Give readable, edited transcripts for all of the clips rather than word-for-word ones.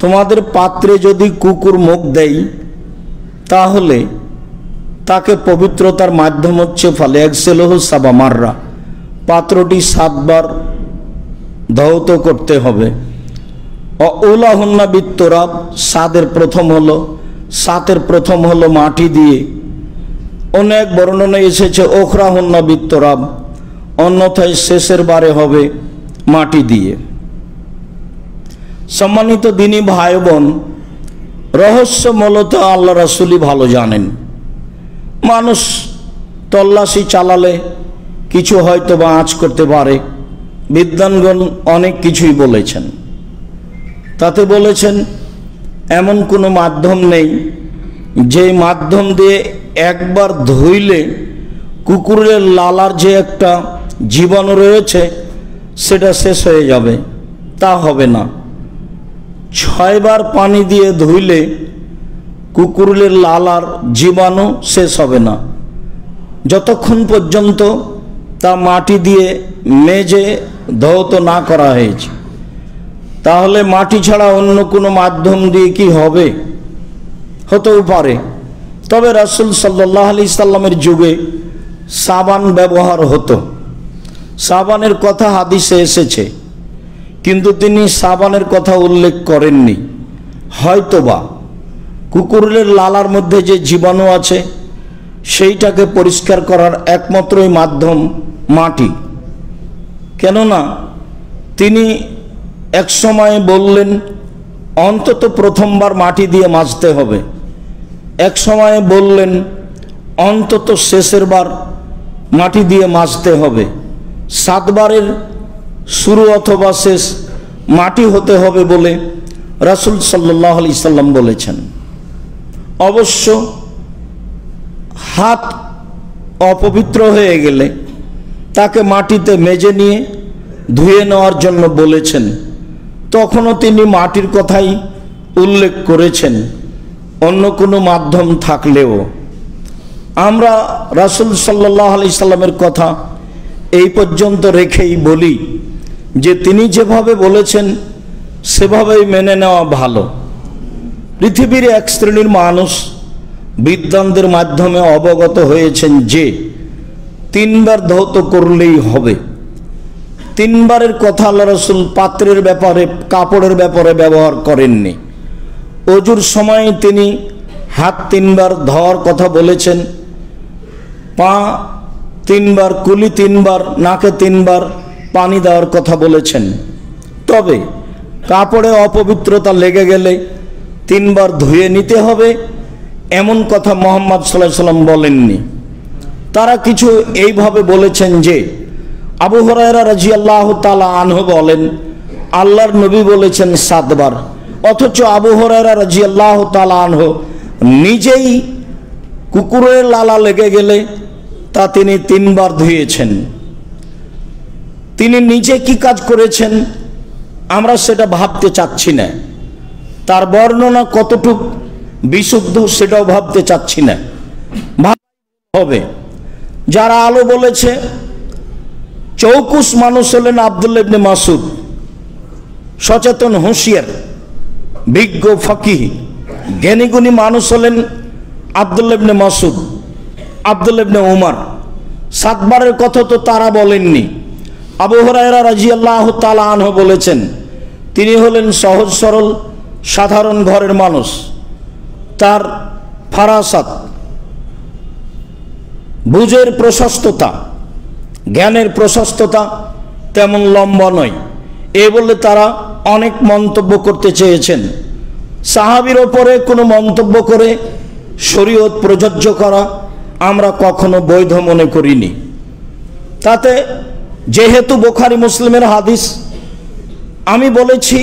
তোমাদের পাত্রে যদি কুকুর মুখ দেয় তাহলে তাকে পবিত্রতার মাধ্যম হচ্ছে ফলে একসেলহ সাবা মাররা, পাত্রটি 7 বার ধৌত করতে হবে। ওলাহুন্না বিত্তরাব, সাতের প্রথম হলো মাটি দিয়ে। অনেক বর্ণনা এসেছে ওখরাহুন্না বিত্তরাব, অন্যথায় শেষের বারে হবে মাটি দিয়ে। সম্মানিত দিনী ভাই বোন, রহস্য মূলত আল্লাহ রাসূলই ভালো জানেন। মানুষ তল্লাশি চালালে কিছু হয়তো বা আঁচ করতে পারে। বিদ্বানগণ অনেক কিছুই বলেছেন, তাতে বলেছেন এমন কোনো মাধ্যম নেই যে মাধ্যম দিয়ে একবার ধুইলে কুকুরের লালার যে একটা জীবাণু রয়েছে সেটা শেষ হয়ে যাবে, তা হবে না। 6 বার পানি দিয়ে ধুইলে কুকুরের লালার জীবাণু শেষ হবে না, যতক্ষণ পর্যন্ত তা মাটি দিয়ে মেজে ধৌত না করা হয়েছে। তাহলে মাটি ছাড়া অন্য কোনো মাধ্যম দিয়ে কি হবে? হতেও পারে। তবে রাসূল সাল্লাল্লাহু আলাইহি সাল্লামের যুগে সাবান ব্যবহার হতো। সাবানের কথা হাদিসে এসেছে, কিন্তু তিনি সাবানের কথা উল্লেখ করেননি। হয়তোবা কুকুরের লালার মধ্যে যে জীবাণু আছে সেইটাকে পরিষ্কার করার একমাত্রই মাধ্যম মাটি। কেননা তিনি এক সময় বললেন অন্তত প্রথমবার মাটি দিয়ে মাজতে হবে, এক সময় বললেন অন্তত শেষের বার মাটি দিয়ে মাজতে হবে। 7 বারের শুরু অথবা শেষ মাটি হতে হবে বলে রাসূল সাল্লাল্লাহু আলাইহি সাল্লাম বলেছেন। অবশ্য হাত অপবিত্র হয়ে গেলে তাকে মাটিতে মেজে নিয়ে ধুয়ে নেওয়ার জন্য বলেছেন, তখনও তিনি মাটির কথাই উল্লেখ করেছেন অন্য কোনো মাধ্যম থাকলেও। আমরা রাসূল সাল্লাল্লাহু আলাইহি সাল্লামের কথা এই পর্যন্ত রেখেই বলি যে তিনি যেভাবে বলেছেন সেভাবেই মেনে নেওয়া ভালো। পৃথিবীর এক শ্রেণীর মানুষ বিদ্বানদের মাধ্যমে অবগত হয়েছেন যে 3 বার ধৌত করলেই হবে। 3 বারের কথা আল্লাহ রাসূল পাত্রের ব্যাপারে, কাপড়ের ব্যাপারে ব্যবহার করেননি। ওযুর সময় তিনি হাত 3 বার ধোয়ার কথা বলেছেন, পা 3 বার, কুলি 3 বার, নাকে 3 বার পানি দেওয়ার কথা বলেছেন। তবে কাপড়ে অপবিত্রতা লেগে গেলে 3 বার ধুয়ে নিতে হবে এমন কথা মুহাম্মদ সাল্লাল্লাহু আলাইহি সাল্লাম বলেননি। তারা কিছু এইভাবে বলেছেন যে আবু হুরায়রা রাদিয়াল্লাহু তাআলা আনহু বলেন আল্লাহর নবী বলেছেন 7 বার, অথচ আবু হুরায়রা রাদিয়াল্লাহু তাআলা আনহু নিজেই কুকুরের লালা লেগে গেলে তা তিনি 3 বার ধুয়েছেন। তিনি নিজে কি কাজ করেছেন আমরা সেটা ভাবতে চাচ্ছি না, তার বর্ণনা কতটুকু বিশুদ্ধ সেটাও ভাবতে চাচ্ছি না। হবে যারা আলো বলেছে, চৌকুস মানুষ হলেন আব্দুল্লাহ ইবনে মাসউদ, সচেতন হুঁশিয়ার বিজ্ঞ ফকিহ জ্ঞানীগুণী মানুষ হলেন আব্দুল্লাহ ইবনে মাসউদ, আব্দুল্লাহ ইবনে উমর। 7 বারের কথা তো তারা বলেননি। আবু হুরায়রা রাদিয়াল্লাহু তাআলা আনহু বলেছেন তিনি হলেন সহজ সরল সাধারণ ঘরের মানুষ, তার ফারাসাত, বুঝের প্রশস্ততা, জ্ঞানের প্রশস্ততা তেমন লম্বা নয়। এ বলে তারা অনেক মন্তব্য করতে চেয়েছেন। সাহাবীর ওপরে কোনো মন্তব্য করে শরীয়ত প্রযোজ্য করা আমরা কখনো বৈধ মনে করিনি। তাতে যেহেতু বুখারী মুসলিমের হাদিস, আমি বলেছি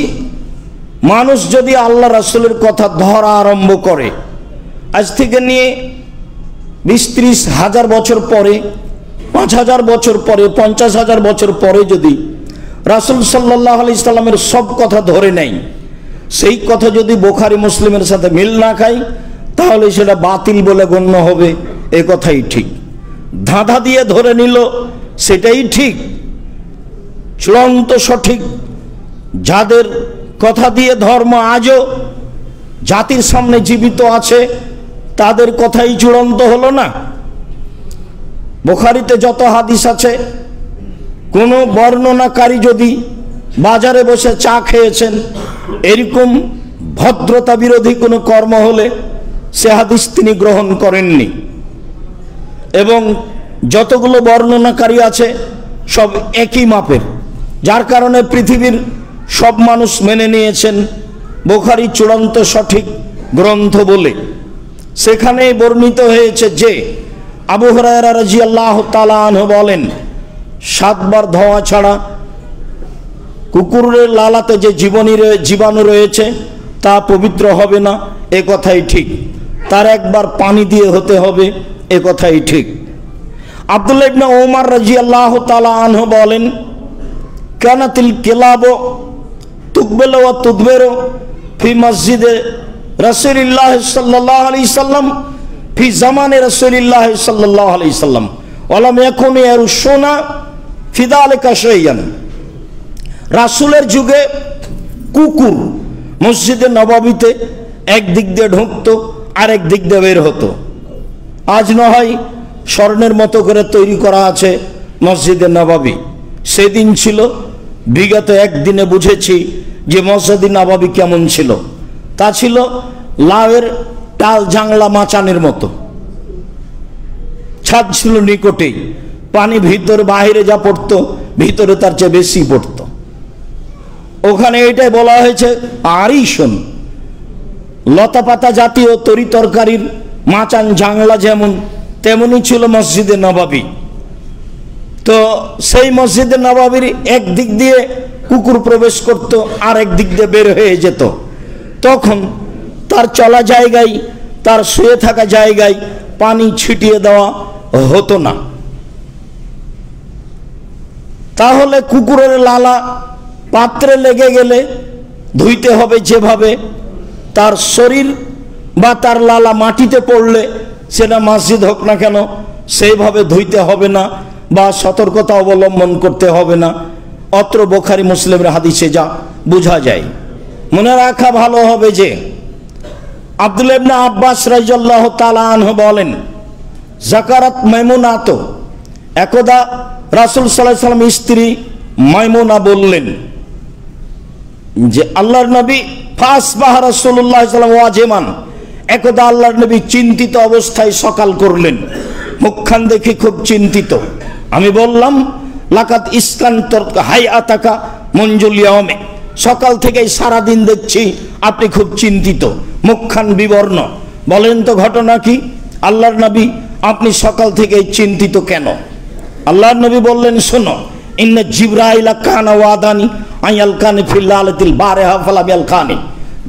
মানুষ যদি আল্লাহ রাসূলের কথা ধরা আরম্ভ করে আজ থেকে নিয়ে 20-30 হাজার বছর পরে, 5000 বছর পরে, 50,000 বছর পরে যদি রাসূল সাল্লাল্লাহু আলাইহি সাল্লামের সব কথা ধরে নেয়, সেই কথা যদি বুখারী মুসলিমের সাথে মিল না খায় তাহলে সেটা বাতিল বলে গণ্য হবে। এ কথাই ঠিক। ধাঁধা দিয়ে ধরে নিল সেটাই ঠিক, চূড়ান্ত সঠিক। যাদের কথা দিয়ে ধর্ম আজও জাতির সামনে জীবিত আছে, তাদের কথাই চূড়ান্ত হলো না। বুখারীতে যত হাদিস আছে, কোনো বর্ণনাকারী যদি বাজারে বসে চা খেয়েছেন, এরকম ভদ্রতা বিরোধী কোনো কর্ম হলে সে হাদিস তিনি গ্রহণ করেননি। এবং যতগুলো বর্ণনাকারী আছে সব একই মাপের, যার কারণে পৃথিবীর সব মানুষ মেনে নিয়েছেন বুখারী চূড়ান্ত সঠিক গ্রন্থ বলে। সেখানেই বর্ণিত হয়েছে যে আবু হুরায়রা রাদিয়াল্লাহু তাআলা আনহু বলেন, 7 বার ধোয়া ছাড়া কুকুরের লালাতে যে জীবাণু রয়েছে তা পবিত্র হবে না, এ কথাই ঠিক। তার একবার পানি দিয়ে হতে হবে, এ কথাই ঠিক। আব্দুল্লাহ ইবনে ওমর রাদিয়াল্লাহু তাআলা আনহু বলেন, কানাতিল কিলাবু তুকবেলু ওয়া তুদবেরু ফি মসজিদে রাসূলুল্লাহ সাল্লাল্লাহু আলাইহি সাল্লাম ফি জামানে রাসূলুল্লাহ সাল্লাল্লাহু আলাইহি সাল্লাম ওয়া লাম ইয়াকুনু ইয়ারশুনা ফি যালিকা শাইআন। রাসূলের যুগে কুকুর মসজিদে নববীতে এক দিক দিয়ে ঢুকতো, আরেক দিক দিয়ে বের হতো। আজ না হয় স্বর্ণের মতো করে তৈরি করা আছে মসজিদে নববী, সেদিন ছিল। বিগত একদিনে বুঝেছি যে মসজিদে নববী কেমন ছিল। তা ছিল লাউয়ের টাল জাংলা মাচানের মতো, ছাদ ছিল নিকটেই, পানি ভিতর বাহিরে যা পড়তো ভিতরে তার চেয়ে বেশি পড়তো। ওখানে এটাই বলা হয়েছে আরিশন, লতা পাতা জাতীয় তরি তরকারির মাচান জাংলা যেমন, তেমনি ছিল মসজিদে নববী। তো সেই মসজিদে নববীর এক দিক দিয়ে কুকুর প্রবেশ করত, আর এক দিক দিয়ে বের হয়ে যেত। তখন তার চলা জায়গায়, তার শুয়ে থাকা জায়গায় পানি ছিটিয়ে দেওয়া হতো না। তাহলে কুকুরের লালা পাত্রে লেগে গেলে ধুইতে হবে যেভাবে, তার শরীর বা তার লালা মাটিতে পড়লে সেটা মসজিদ হোক না কেন সেইভাবে ধুইতে হবে না বা সতর্কতা অবলম্বন করতে হবে না। অত্র বুখারী মুসলিমের হাদিসে যা বোঝা যায়। মনে রাখা ভালো হবে যে আব্দুল্লাহ ইবনে আব্বাস রাদিয়াল্লাহু তাআলা আনহু বলেন, যাকারাত মাইমুনাত, একদা রাসূল সাল্লাল্লাহু আলাইহি ওয়াসাল্লাম স্ত্রী মাইমুনা বললেন যে আল্লাহর নবী ফাসবাহ রাসূলুল্লাহ সাল্লাল্লাহু আলাইহি ওয়াসাল্লাম ওয়াজিমান, একদা আল্লাহর নবী চিন্তিত অবস্থায় সকাল করলেন, মুখখান দেখে খুব চিন্তিত। আমি বললাম, লাকাত ইসকান্তর হাইআতাকা মুনজুল ইয়াউমে, সকাল থেকেই সারা দিন দেখছি আপনি খুব চিন্তিত, মুখখান বিবর্ণ। বলেন তো ঘটনা কি? আল্লাহর নবী, আপনি সকাল থেকেই চিন্তিত কেন? আল্লাহর নবী বললেন, শোনো, ইন্না জিবরাইল কানা ওয়াদানি আয়ালকানি ফিল লাইলাতিল বারিহা ফালাম ইয়ালকানি।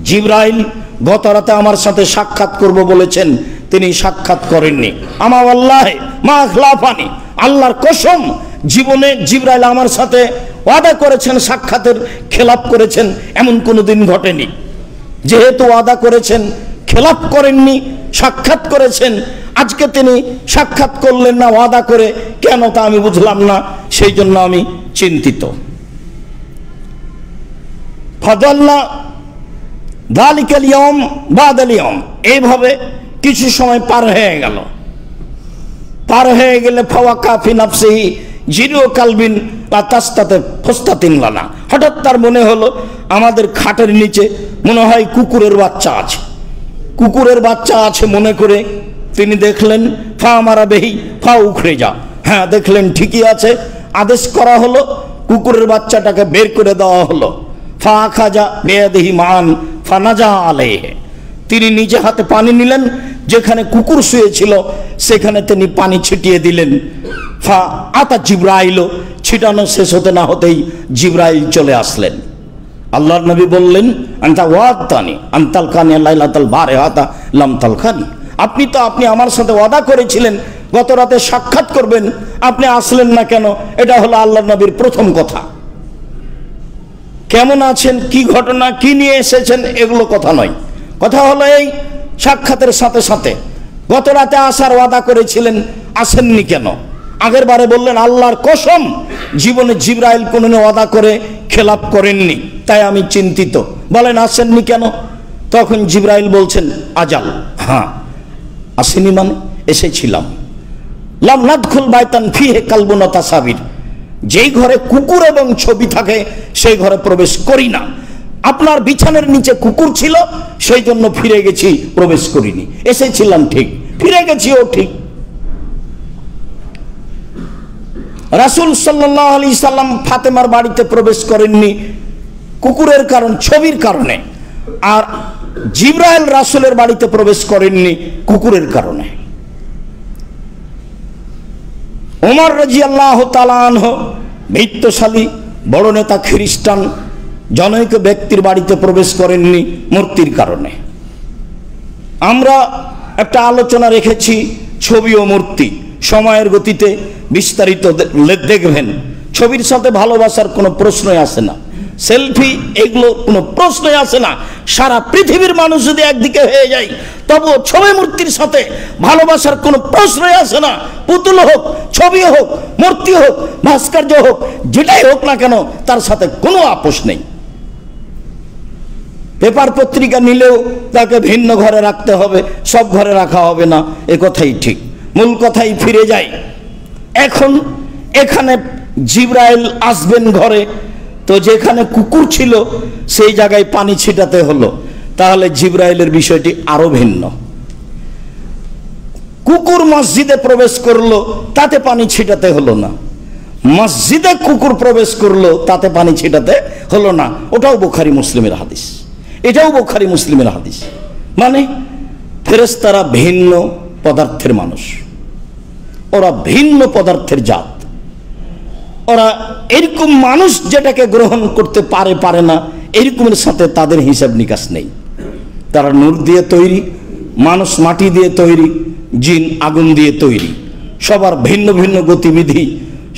জিবরাইল গত রাতে আমার সাথে সাক্ষাৎ করব বলেছেন, তিনি সাক্ষাৎ করেননি। আমা ওয়াল্লাহি মা খলাফানি, আল্লাহর কসম, জীবনে জিবরাইল আমার সাথে ওয়াদা করেছেন, সাক্ষাতের খেলাপ করেছেন, এমন কোনো দিন ঘটেনি। যেহেতু ওয়াদা করেছেন, খেলাপ করেননি, সাক্ষাৎ করেছেন, আজকে তিনি সাক্ষাৎ করলেন না ওয়াদা করে, কেন তা আমি বুঝলাম না, সেই জন্য আমি চিন্তিত। ফাদাল্লা যালিকাল ইয়াউম বাদাল ইয়াউম, এইভাবে কিছু সময় পার হয়ে গেল। পার হয়ে গেলে ফাওয়াকা ফি নাফসিহি জিরো কালবিন লা তাস্তাতে ফস্তাতিন লানা, হঠাৎ তার মনে হলো আমাদের খাটের নিচে মনে হয় কুকুরের বাচ্চা আছে। কুকুরের বাচ্চা আছে মনে করে তিনি দেখলেন, ফা মারা বেহি ফা উখড়ে যা। হ্যাঁ, দেখলেন ঠিকই আছে। আদেশ করা হলো, কুকুরের বাচ্চাটাকে বের করে দেওয়া হলো। ফা খাজা বেয়াদিহি মান ফানাজা আলাইহি, তিনি নিজে হাতে পানি নিলেন, যেখানে কুকুর শুয়েছিল সেখানে তিনি পানি ছিটিয়ে দিলেন। ফা আতা জিবরাইল, ছিটানো শেষ হতে না হতেই জিবরাইল চলে আসলেন। আল্লাহর নবী বললেন, আনতা ওয়াদানি আনতাল কানি লাইলাতাল বারিহাতা লাম তালখানি, আপনি আমার সাথে ওয়াদা করেছিলেন গত রাতে সাক্ষাৎ করবেন, আপনি আসলেন না কেন? এটা হলো আল্লাহর নবীর প্রথম কথা। কেমন আছেন, কি ঘটনা, কি নিয়ে এসেছেন, এগুলো কথা নয়। কথা হলো এই সাক্ষাতের সাথে সাথে গত রাতে আসার ওয়াদা করেছিলেন, আসেননি কেন? আগের বারে বললেন, আল্লাহর কসম, জীবনে জিবরাইল কোনদিন ওয়াদা করে খেলাপ করেননি, তাই আমি চিন্তিত। বলেন আসেননি কেন? তখন জিবরাইল বলছেন আজাল, হ্যাঁ আসেনি মানে এসেছিলাম। লাম নাদখুল বাইতান ফিহে কালবুন ওয়া তাসাবির, যেই ঘরে কুকুর এবং ছবি থাকে সেই ঘরে প্রবেশ করি না। আপনার বিছানার নিচে কুকুর ছিল, সেই জন্য ফিরে গেছি, প্রবেশ করিনি। এসেছিলাম ঠিক, ফিরে গেছিও ঠিক। রাসূল সাল্লাল্লাহু আলাইহি সাল্লাম ফাতেমার বাড়িতে প্রবেশ করেননি কুকুরের কারণ, ছবির কারণে, আর জিবরাইল রাসূলের বাড়িতে প্রবেশ করেননি কুকুরের কারণে। ওমর রাদিয়াল্লাহু তাআলা আনহু বিত্তশালী বড় নেতা খ্রিস্টান জনৈক ব্যক্তির বাড়িতে প্রবেশ করেননি মূর্তির কারণে। আমরা একটা আলোচনা রেখেছি ছবি ও মূর্তি, সময়ের গতিতে বিস্তারিত দেখবেন। ছবির সাথে ভালোবাসার কোনো প্রশ্নই আসে না, সেলফি এগুলো কোনো প্রশ্নই আসে না। সারা পৃথিবীর মানুষ যদি একদিকে হয়ে যায়, তবুও ছবি মূর্তির সাথে ভালোবাসার কোনো প্রশ্নই আসে না। পুতুল হোক, ছবি হোক, মূর্তি হোক, ভাস্কর্য হোক, যেটাই হোক না কেন, তার সাথে কোনো আপোষ নেই। পেপার পত্রিকা নিলেও তাকে ভিন্ন ঘরে রাখতে হবে, সব ঘরে রাখা হবে না, এ কথাই ঠিক। মূল কথাই ফিরে যায়। এখন এখানে জিবরাইল আসবেন ঘরে, তো যেখানে কুকুর ছিল সেই জায়গায় পানি ছিটাতে হলো, তাহলে জিবরাইলের বিষয়টি আরো ভিন্ন। কুকুর মসজিদে প্রবেশ করলো, তাতে পানি ছিটাতে হলো না। মসজিদে কুকুর প্রবেশ করলো, তাতে পানি ছিটাতে হলো না। ওটাও বুখারী মুসলিমের হাদিস, এটাও বুখারী মুসলিমের হাদিস। মানে ফেরেশতারা ভিন্ন পদার্থের মানুষ, ওরা ভিন্ন পদার্থের জাত। ওরা এরকম মানুষ যেটাকে গ্রহণ করতে পারে পারে না, এরকমের সাথে তাদের হিসাব নিকাশ নেই। তারা নূর দিয়ে তৈরি, মানুষ মাটি দিয়ে তৈরি, জিন আগুন দিয়ে তৈরি। সবার ভিন্ন ভিন্ন গতিবিধি,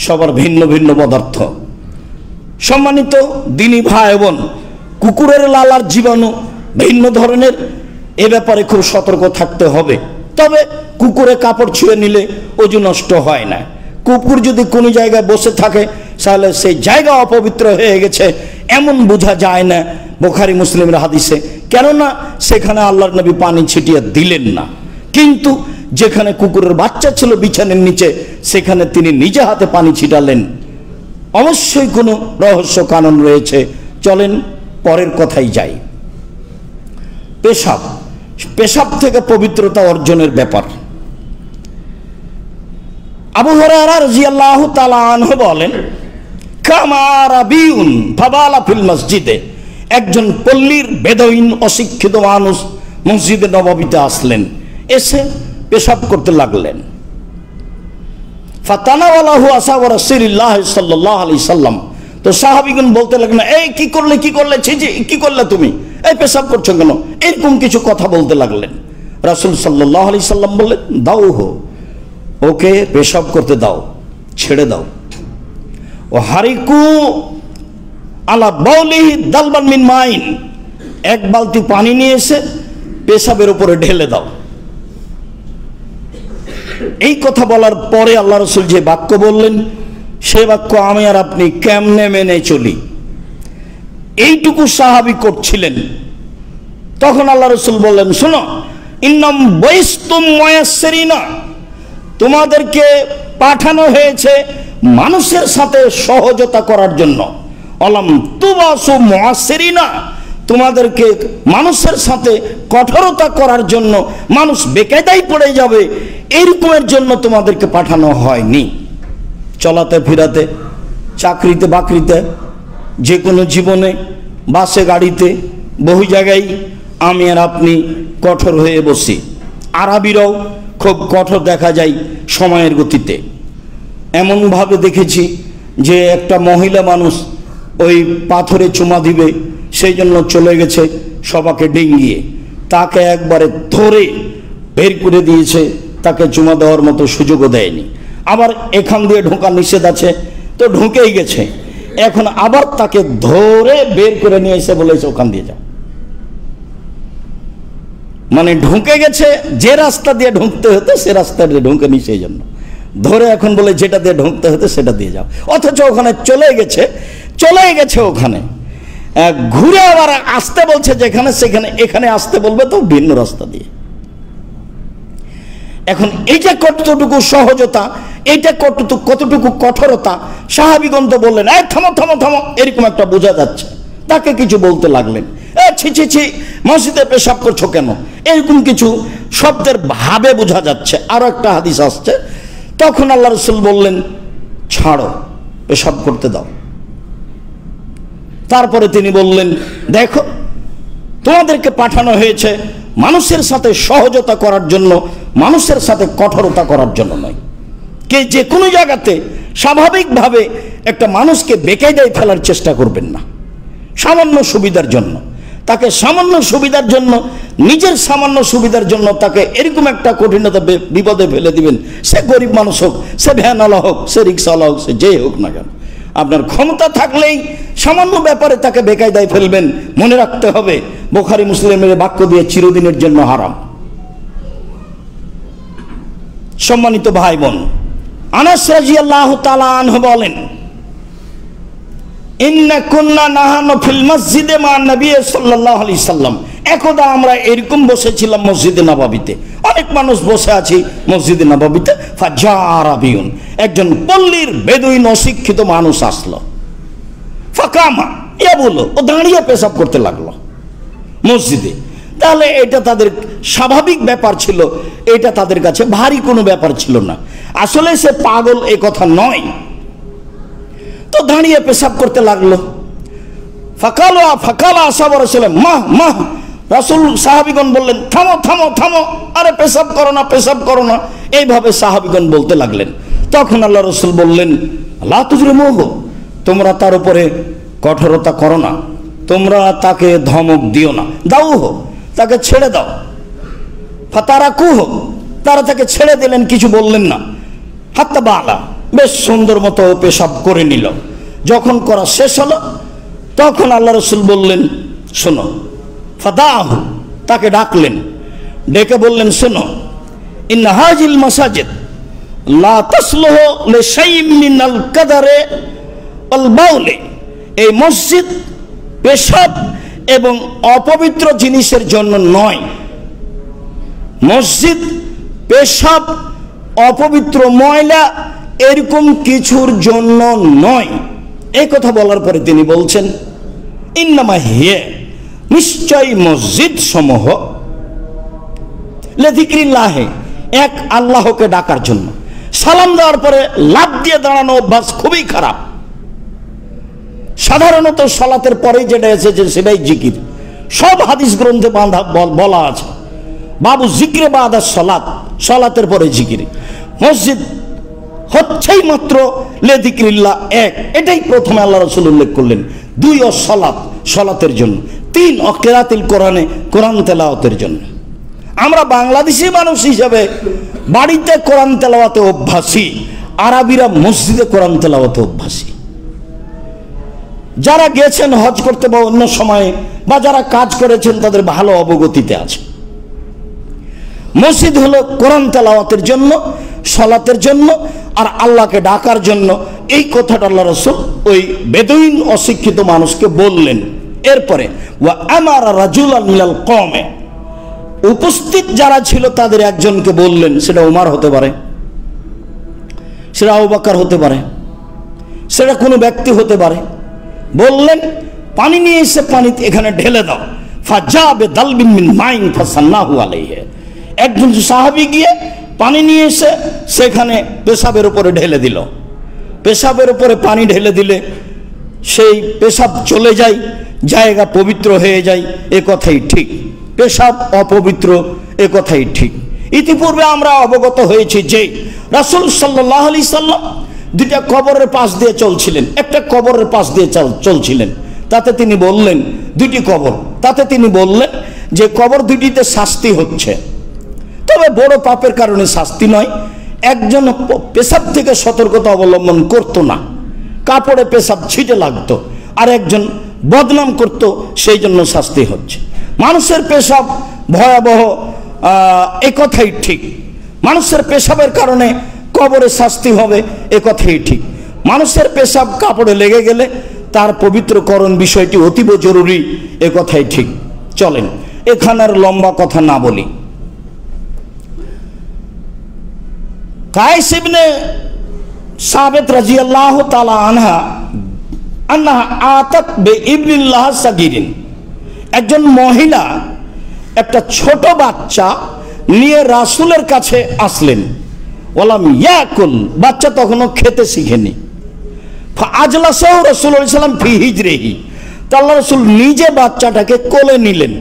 সবার ভিন্ন ভিন্ন পদার্থ। সম্মানিত দিনী ভাই বোন, কুকুরের লালার জীবাণু ভিন্ন ধরনের, এ ব্যাপারে খুব সতর্ক থাকতে হবে। তবে কুকুরে কাপড় ছুঁয়ে নিলে ওযু নষ্ট হয় না। কুকুর যদি কোনো জায়গায় বসে থাকে, তাহলে সেই জায়গা অপবিত্র হয়ে গেছে এমন বোঝা যায় না বুখারী মুসলিমের হাদিসে, কেননা সেখানে আল্লাহর নবী পানি ছিটিয়ে দিলেন না। কিন্তু যেখানে কুকুরের বাচ্চা ছিল বিছানার নিচে, সেখানে তিনি নিজে হাতে পানি ছিটালেন। অবশ্যই কোনো রহস্য কারণ রয়েছে। চলেন পরের কথাই যাই। পেশাব, পেশাব থেকে পবিত্রতা অর্জনের ব্যাপার। আবু হুরায়রা রাদিয়াল্লাহু তাআলা আনহু বলেন, কামা রাবিউন ফাবালা ফিল মসজিদে, একজন পল্লীর বেদউইন অশিক্ষিত মানুষ মসজিদে নববীতে আসলেন, এসে পেশাব করতে লাগলেন। ফাতানাওয়ালাহু আসহাবু রাসূলিল্লাহ সাল্লাল্লাহু আলাইহি সাল্লাম, তো সাহাবীগণ বলতে লাগলেন, এই কি করলে কি করলে, ছিজি কি করলে তুমি, এই পেশাব করছো কেন, এরকম কিছু কথা বলতে লাগলেন। রাসূল সাল্লাল্লাহু আলাইহি সাল্লাম বললেন, দাও হো, ওকে পেশাব করতে দাও, ছেড়ে দাও। ও হারিকু আলা বাউলিহি দালবান মিন মাইন, এক বালতি পানি নিয়ে এসে পেশাবের উপরে ঢেলে দাও। এই কথা বলার পরে আল্লাহ রাসূল যে বাক্য বললেন, সে বাক্য আমি আর আপনি কেমনে মেনে চলি? এইটুকু সাহাবী করছিলেন। তখন আল্লাহ রাসূল বললেন, শোনো, ইন্নাম বাইস্তুম মুয়াসসিরিনা, তোমাদেরকে পাঠানো হয়েছে মানুষের সাথে সহজতা করার জন্য। অলাম তুবাসু মুআসসিরিনা, তোমাদেরকে মানুষের সাথে কঠোরতা করার জন্য, মানুষ বেকায়দায় পড়ে যাবে এইরকমের জন্য তোমাদেরকে পাঠানো হয়নি। চলাতে ফিরাতে, চাকরিতে বাকরিতে, যে কোনো জীবনে, বাসে গাড়িতে, বহু জায়গায় আমি আর আপনি কঠোর হয়ে বসি। আরবিরাও খুব কঠোর দেখা যায় সময়ের গতিতে। এমনভাবে দেখেছি যে একটা মহিলা মানুষ ওই পাথরে চুমা দিবে, সেই জন্য চলে গেছে সবাকে ডিঙ্গিয়ে, তাকে একবারে ধরে বের করে দিয়েছে, তাকে চুমা দেওয়ার মতো সুযোগও দেয়নি। আবার এখান দিয়ে ঢোকা নিষেধ আছে, তো ঢুকেই গেছে, এখন আবার তাকে ধরে বের করে নিয়ে এসে বলেছে ওখান দিয়ে যাও। মানে ঢুকে গেছে, যে রাস্তা দিয়ে ঢুকতে হতো সে রাস্তা দিয়ে ঢুকে নি, সেই জন্য ধরে এখন বলে যেটা দিয়ে ঢুকতে হতো সেটা দিয়ে যাও। অথচ ওখানে চলে গেছে, চলে গেছে ওখানে, ঘুরে আবার আসতে বলছে যেখানে সেখানে, এখানে আসতে বলবে তো ভিন্ন রাস্তা দিয়ে। এখন এইটা কতটুকু সহজতা, এইটা কতটুকু কঠোরতা, সাহাবীগণ তো বললেন এই থামো থামো থামো, এরকম একটা বোঝা যাচ্ছে। তাকে কিছু বলতে লাগলেন, ছি ছি ছি, মসজিদে পেশাব করছো কেন, এরকম কিছু শব্দের ভাবে বোঝা যাচ্ছে। আরো একটা হাদিস আসছে, তখন আল্লাহ রাসূল বললেন ছাড়ো, পেশাব করতে দাও। তারপরে তিনি বললেন দেখো, তোমাদেরকে পাঠানো হয়েছে মানুষের সাথে সহজতা করার জন্য, মানুষের সাথে কঠোরতা করার জন্য নয়। কে যে কোনো জায়গাতে স্বাভাবিকভাবে একটা মানুষকে বেকায়দায় ফেলার চেষ্টা করবেন না। সামান্য সুবিধার জন্য তাকে, সামান্য সুবিধার জন্য, নিজের সামান্য সুবিধার জন্য তাকে এরকম একটা কঠিনতা বিপদে ফেলে দিবেন। সে গরিব মানুষ হোক, সে ভ্যানওয়ালা হোক, সে রিক্সাওয়ালা হোক, সে যেই হোক না কেন, আপনার ক্ষমতা থাকলেই সামান্য ব্যাপারে তাকে বেকায়দায় ফেলবেন। মনে রাখতে হবে বুখারী মুসলিমের বাক্য দিয়ে চিরদিনের জন্য হারাম। সম্মানিত ভাই বোন, আনাস রাদিয়াল্লাহু তাআলা আনহু বলেন ইন্না কুন্না নাহানু ফিল মসজিদে মা নবী সাল্লাল্লাহু আলাইহি সাল্লাম। একদা আমরা এরকম বসেছিলাম মসজিদে নববীতে, অনেক মানুষ বসে আছি মসজিদে নববীতে। ফাজা আরাবিয়ুন, একজন পল্লীর বেদুইন অশিক্ষিত মানুষ আসলো। ফাকামা, ইয়া বলো, ও দাঁড়িয়ে পেশাব করতে লাগলো মসজিদে। তাহলে এটা তাদের স্বাভাবিক ব্যাপার ছিল, এটা তাদের কাছে ভারী কোনো ব্যাপার ছিল না। আসলে সে পাগল এ কথা নয়, তো দাঁড়িয়ে পেশাব করতে লাগলো। ফাকালা আসহাবু রাসূলিল্লাহ মাহ মাহ, রাসূল সাহাবীগণ বললেন থামো থামো থামো, আরে পেশাব করো না, পেশাব করো না, এইভাবে সাহাবীগণ বলতে লাগলেন। তখন আল্লাহ রাসূল বললেন লা তুজরিমুহু, তোমরা তার উপরে কঠোরতা করো না, তোমরা তাকে ধমক দিও না, দাউহু, তাকে ছেড়ে দাও। ফাতারাকুহু, তারা তাকে ছেড়ে দিলেন, কিছু বললেন না। হাত্তা বালা, বেশ সুন্দর মতো পেশাব করে নিল। যখন করা শেষ হলো তখন আল্লাহ রাসূল বললেন শোনো, ফাদাহু, তাকে ডাকলেন, ডেকে বললেন শোনো, ইন্না হাজিল মাসাজিদ লা তাসলুহু লিশাইইন মিনাল কাদারে ওয়াল বাউলি, এই মসজিদ পেশাব এবং অপবিত্র জিনিসের জন্য নয়। মসজিদ পেশাব, অপবিত্র, ময়লা এরকম কিছুর জন্য নয়। এই কথা বলার পরে তিনি বলছেন ইন্নামা হিয়া, নিশ্চয় মসজিদ সমূহ লিযিকরিল্লাহ, এক আল্লাহকে ডাকার জন্য। সালাম দেওয়ার পরে লাফ দিয়ে দাঁড়ানো অভ্যাস খুবই খারাপ। সাধারণত সালাতের পরেই যেটা এসেছে সেটাই জিকির, সব হাদিস গ্রন্থে বলা আছে বাবু জিক্রে বাদা সালাত, সালাতের পরে জিকির। মসজিদ হচ্ছেই মাত্র লিযিকরিল্লাহ, এক, এটাই প্রথমে আল্লাহ রাসূল উল্লেখ করলেন। দুই, ও সালাত, সালাতের জন্য। তিন, ও কিরাতিল কোরআনে, কোরআন তেলাওয়াতের জন্য। আমরা বাংলাদেশি মানুষ হিসাবে বাড়িতে কোরআন তেলাওয়াতে অভ্যাসী, আরবিরা মসজিদে কোরআন তেলাওয়াতে অভ্যাসী। যারা গেছেন হজ করতে বা অন্য সময়ে, বা যারা কাজ করেছেন তাদের ভালো অবগতিতে আছে। মসজিদ হলো কোরআন তেলাওয়াতের জন্য, সালাতের জন্য, আর আল্লাহকে ডাকার জন্য। এই কথাটা আল্লাহ রাসূল ওই বেদুইন অশিক্ষিত মানুষকে বললেন। এরপরে ওয়া আমারা রাজুলান মিনাল কওমে, উপস্থিত যারা ছিল তাদের একজনকে বললেন, সেটা ওমর হতে পারে, সেটা আবু বকর হতে পারে, সেটা কোনো ব্যক্তি হতে পারে। বললেন পানি নিয়ে এসে পানি এখানে ঢেলে দাও। ফাজাবে দালবিন মিন মাইন ফাসান্নাহু আলাইহি, একজন সাহাবী গিয়ে পানি নিয়ে এসে সেখানে পেশাবের উপরে ঢেলে দিল। পেশাবের উপরে পানি ঢেলে দিলে সেই পেশাব চলে যায়, জায়গা পবিত্র হয়ে যায়, এ কথাই ঠিক। পেশাব অপবিত্র, এ কথাই ঠিক। ইতিপূর্বে আমরা অবগত হয়েছি যে রাসূল সাল্লাল্লাহু আলাইহি সাল্লাম দুইটা কবরের পাশ দিয়ে চলছিলেন, একটা কবরের পাশ দিয়ে চলছিলেন। তাতে তিনি বললেন, দুইটি কবর, তাতে তিনি বললেন যে কবর দুটিতে শাস্তি হচ্ছে, তবে বড় পাপের কারণে শাস্তি নয়। একজন পেশাব থেকে সতর্কতা অবলম্বন করতো না, কাপড়ে পেশাব ছিটে লাগতো, আর একজন বদনাম করত, সেই জন্য শাস্তি হচ্ছে। মানুষের পেশাব ভয়াবহ, এ কথাই ঠিক। মানুষের পেশাবের কারণে কবরে শাস্তি হবে, এ কথাই ঠিক। মানুষের পেশাব কাপড়ে লেগে গেলে তার পবিত্রকরণ বিষয়টি অতীব জরুরি, এ কথাই ঠিক। চলেন এখানে আর লম্বা কথা না বলি। কায়েস ইবনে সাবিত রাদিয়াল্লাহু তাআলা আনহা আতাত বিইবনিল্লাহ সাগীরিন, একজন মহিলা একটা ছোট বাচ্চা নিয়ে রাসূলের কাছে আসলেন। ওয়ালাম ইয়াকুল, বাচ্চা তখনও খেতে শিখেনি। ফাআজলাসাহু রাসূলুল্লাহ সাল্লাল্লাহু আলাইহি ওয়াসাল্লাম ফি হিজরিহি, আল্লাহ রাসূল নিজে বাচ্চাটাকে কোলে নিলেন।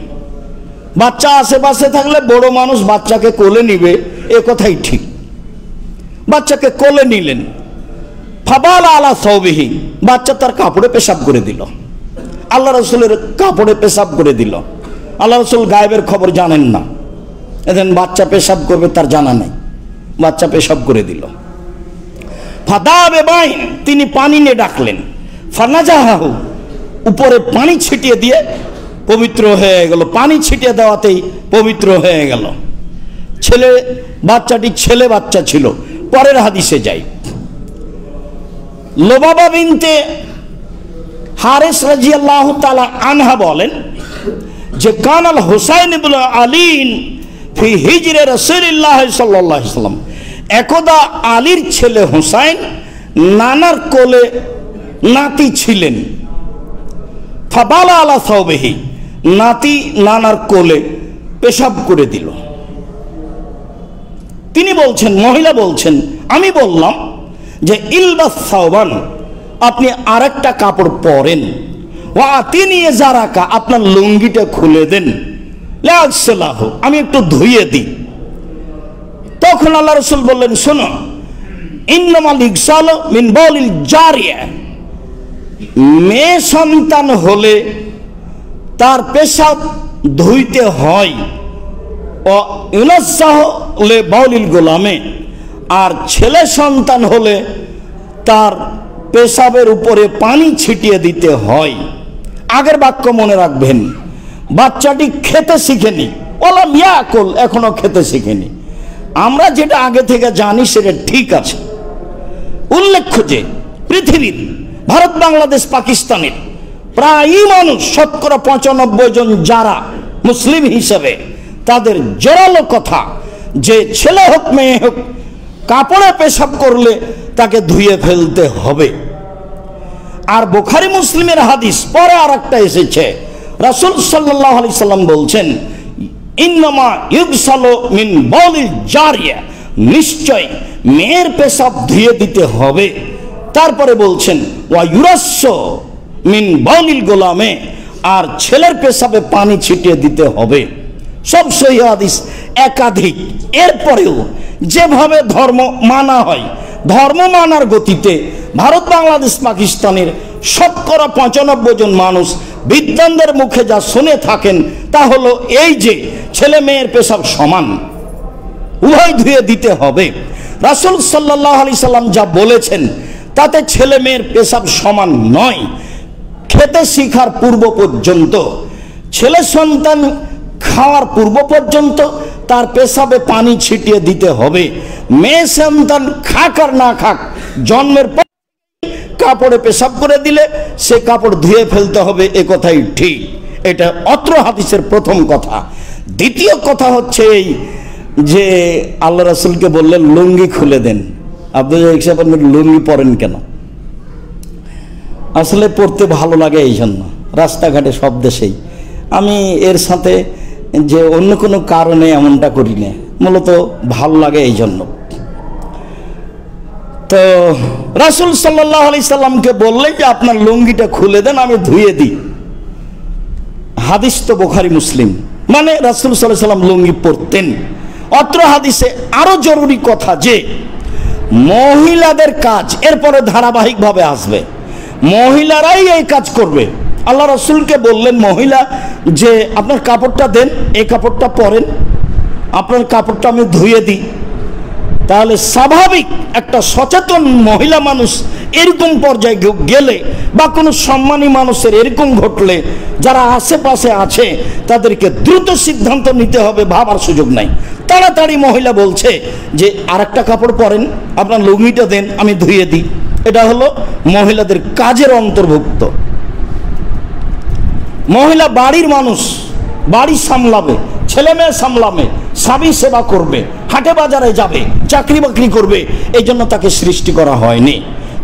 বাচ্চা আশেপাশে থাকলে বড় মানুষ বাচ্চাকে কোলে নিবে, এ কথাই ঠিক। বাচ্চাকে কোলে নিলেন। ফাবালা আলা সাওবিহি, বাচ্চা তার কাপড়ে পেশাব করে দিল। আল্লাহ রাসূলের কাপড়ে পেশাব করে দিল। আল্লাহ রাসূল গায়েবের খবর জানেন না, এদিন বাচ্চা পেশাব করবে তার জানা নাই, বাচ্চা পেশাব করে দিল। ফাদাবে বাইন, তিনি পানি নিয়ে ডাকলেন। ফানাজাহু, উপরে পানি ছিটিয়ে দিয়ে পবিত্র হয়ে গেল। পানি ছিটিয়ে দেওয়াতেই পবিত্র হয়ে গেল। বাচ্চাটি ছেলে বাচ্চা ছিল। পরের হাদিসে যাই। লোবাবা বিনতে হারিস রাদিয়াল্লাহু তাআলা আনহা বলেন যে কানাল হুসাইন ইবনে আলী ফি হিজরি রাসূলুল্লাহ সাল্লাল্লাহু আলাইহি ওয়াসাল্লাম, একদা আলীর ছেলে হুসাইন নানার কোলে নাতি ছিলেন। ফাবালা আলা সাওবিহি, নাতি নানার কোলে পেশাব করে দিল। তিনি বলছেন, মহিলা বলছেন, আমি বললাম যে ইলবাস সাওবান, আপনি আরেকটা কাপড় পরেন। ওয়া তিনি জারাকা, আপনার লুঙ্গিটা খুলে দেন। লাগসলাহু, আমি একটু ধুইয়ে দিই। তখন আল্লাহ রাসূল বললেন, শোনো, ইন্নামাল ইগসালু মিন বাউলিল জারিয়া, মেয়ে সন্তান হলে তার পেশাব ধুইতে হয়। ও ইউনাসাহু লে বাউলিল গোলামে, আর ছেলে সন্তান হলে তার পেশাবের উপরে পানি ছিটিয়ে দিতে হয়। আগের বাক্য মনে রাখবেন, বাচ্চাটি খেতে শিখেনি, ওলাম ইয়াকুল, এখনো খেতে শিখেনি। আমরা যেটা আগে থেকে জানি সেটা ঠিক আছে। উল্লেখ্য যে পৃথিবীর ভারত, বাংলাদেশ, পাকিস্তানের প্রায়ই মানুষ, শতকরা 95 জন যারা মুসলিম হিসেবে, তাদের জোরালো কথা যে ছেলে হোক মেয়ে হোক কাপড়ে পেশাব করলে তাকে ধুয়ে ফেলতে হবে। আর বুখারী মুসলিমের হাদিস পরে আরেকটা এসেছে, রাসূল সাল্লাল্লাহু আলাইহি সাল্লাম বলছেন, ইন্নামা ইগসালু মিন বাউলিল জারিয়া, নিশ্চয় মেয়ের পেশাব ধুয়ে দিতে হবে। তারপরে বলছেন ওয়া ইউরাসসু মিন বাউলিল গোলামে, আর ছেলের পেশাবে পানি ছিটিয়ে দিতে হবে। সব সহিহ হাদিস, একাধিক। এরপরেও যেভাবে ধর্ম মানা হয়, ধর্ম মানার গতিতে ভারত, বাংলাদেশ, পাকিস্তানের শতকরা 95 জন মানুষ বিদ্বানদের মুখে যা শুনে থাকেন তা হলো এই যে ছেলে মেয়ের পেশাব সমান, উভয় ধুয়ে দিতে হবে। রাসূল সাল্লাল্লাহু আলাইহি সাল্লাম যা বলেছেন তাতে ছেলে মেয়ের পেশাব সমান নয়। খেতে শিখার পূর্ব পর্যন্ত, ছেলে সন্তান খাওয়ার পূর্ব পর্যন্ত তার পেশাবে পানি ছিটিয়ে দিতে হবে। মেয়ে সন্তান খাক আর না খাক, জন্মের পর কাপড়ে পেশাব করে দিলে সে কাপড় ধুয়ে ফেলতে হবে, এ কথাই ঠিক। এটা অত্র হাদিসের প্রথম কথা। দ্বিতীয় কথা হচ্ছে এই যে আল্লাহ রাসূলকে বললেন লুঙ্গি খুলে দেন। আব্দুল রাজ্জাক সাহেব, আপনি লুঙ্গি পরেন কেন? আসলে পড়তে ভালো লাগে এই জন্য, রাস্তাঘাটে সব দেশেই। আমি এর সাথে যে অন্য কোনো কারণে এমনটা করি না, মূলত ভালো লাগে এই জন্য। তো রাসূল সাল্লাল্লাহু আলাইহি সাল্লামকে বললেন যে আপনার লুঙ্গিটা খুলে দেন, আমি ধুয়ে দিই। হাদিস তো বুখারী মুসলিম, মানে রাসূল সাল্লাল্লাহু আলাইহি সাল্লাম লুঙ্গি পরতেন। অত্র হাদিসে আরো জরুরি কথা যে মহিলাদের কাজ এরপরে ধারাবাহিকভাবে আসবে, মহিলারাই এই কাজ করবে। আল্লাহ রাসূলকে বললেন মহিলা যে আপনার কাপড়টা দেন, এই কাপড়টা পরেন, আপনার কাপড়টা আমি ধুয়ে দিই। তাহলে স্বাভাবিক একটা সচেতন মহিলা মানুষ এরকম পর্যায়ে গেলে বা কোনো সম্মানী মানুষের এরকম ঘটলে যারা আশেপাশে আছে তাদেরকে দ্রুত সিদ্ধান্ত নিতে হবে, ভাবার সুযোগ নাই। তাড়াতাড়ি মহিলা বলছে যে আরেকটা কাপড় পরেন, আপনার লুঙ্গিটা দেন, আমি ধুয়ে দিই। এটা হলো মহিলাদের কাজের অন্তর্ভুক্ত। মহিলা বাড়ির মানুষ, বাড়ি সামলাবে, ছেলে মেয়ে সামলাবে, স্বামী সেবা করবে, হাটে বাজারে যাবে, চাকরি বাকরি করবে, এই জন্য তাকে সৃষ্টি করা হয়নি।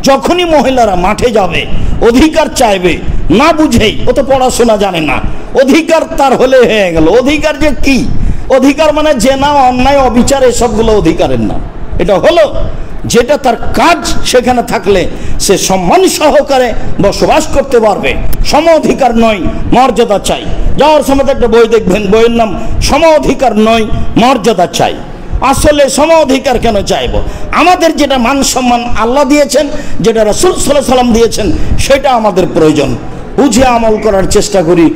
যখনই মহিলারা মাঠে যাবে, অধিকার চাইবে, না বুঝেই, ও তো পড়াশোনা জানে না, অধিকার তার হলে হয়ে গেল। অধিকার যে কি? অধিকার মানে যে না অন্যায় অবিচার এসবগুলো অধিকারের না। এটা হলো যেটা তার কাজ, সেখানে থাকলে সে সম্মান সহকারে বসবাস করতে পারবে। সম অধিকার নয়, মর্যাদা চাই। যাওয়ার সময় একটা বই দেখবেন, বইয়ের নাম সম অধিকার নয়, মর্যাদা চাই। আসলে সম অধিকার কেন চাইব? আমাদের যেটা মান সম্মান আল্লাহ দিয়েছেন, যেটা রাসূল সাল্লাল্লাহু আলাইহি ওয়াসাল্লাম দিয়েছেন, সেটা আমাদের প্রয়োজন। বুঝে আমল করার চেষ্টা করি।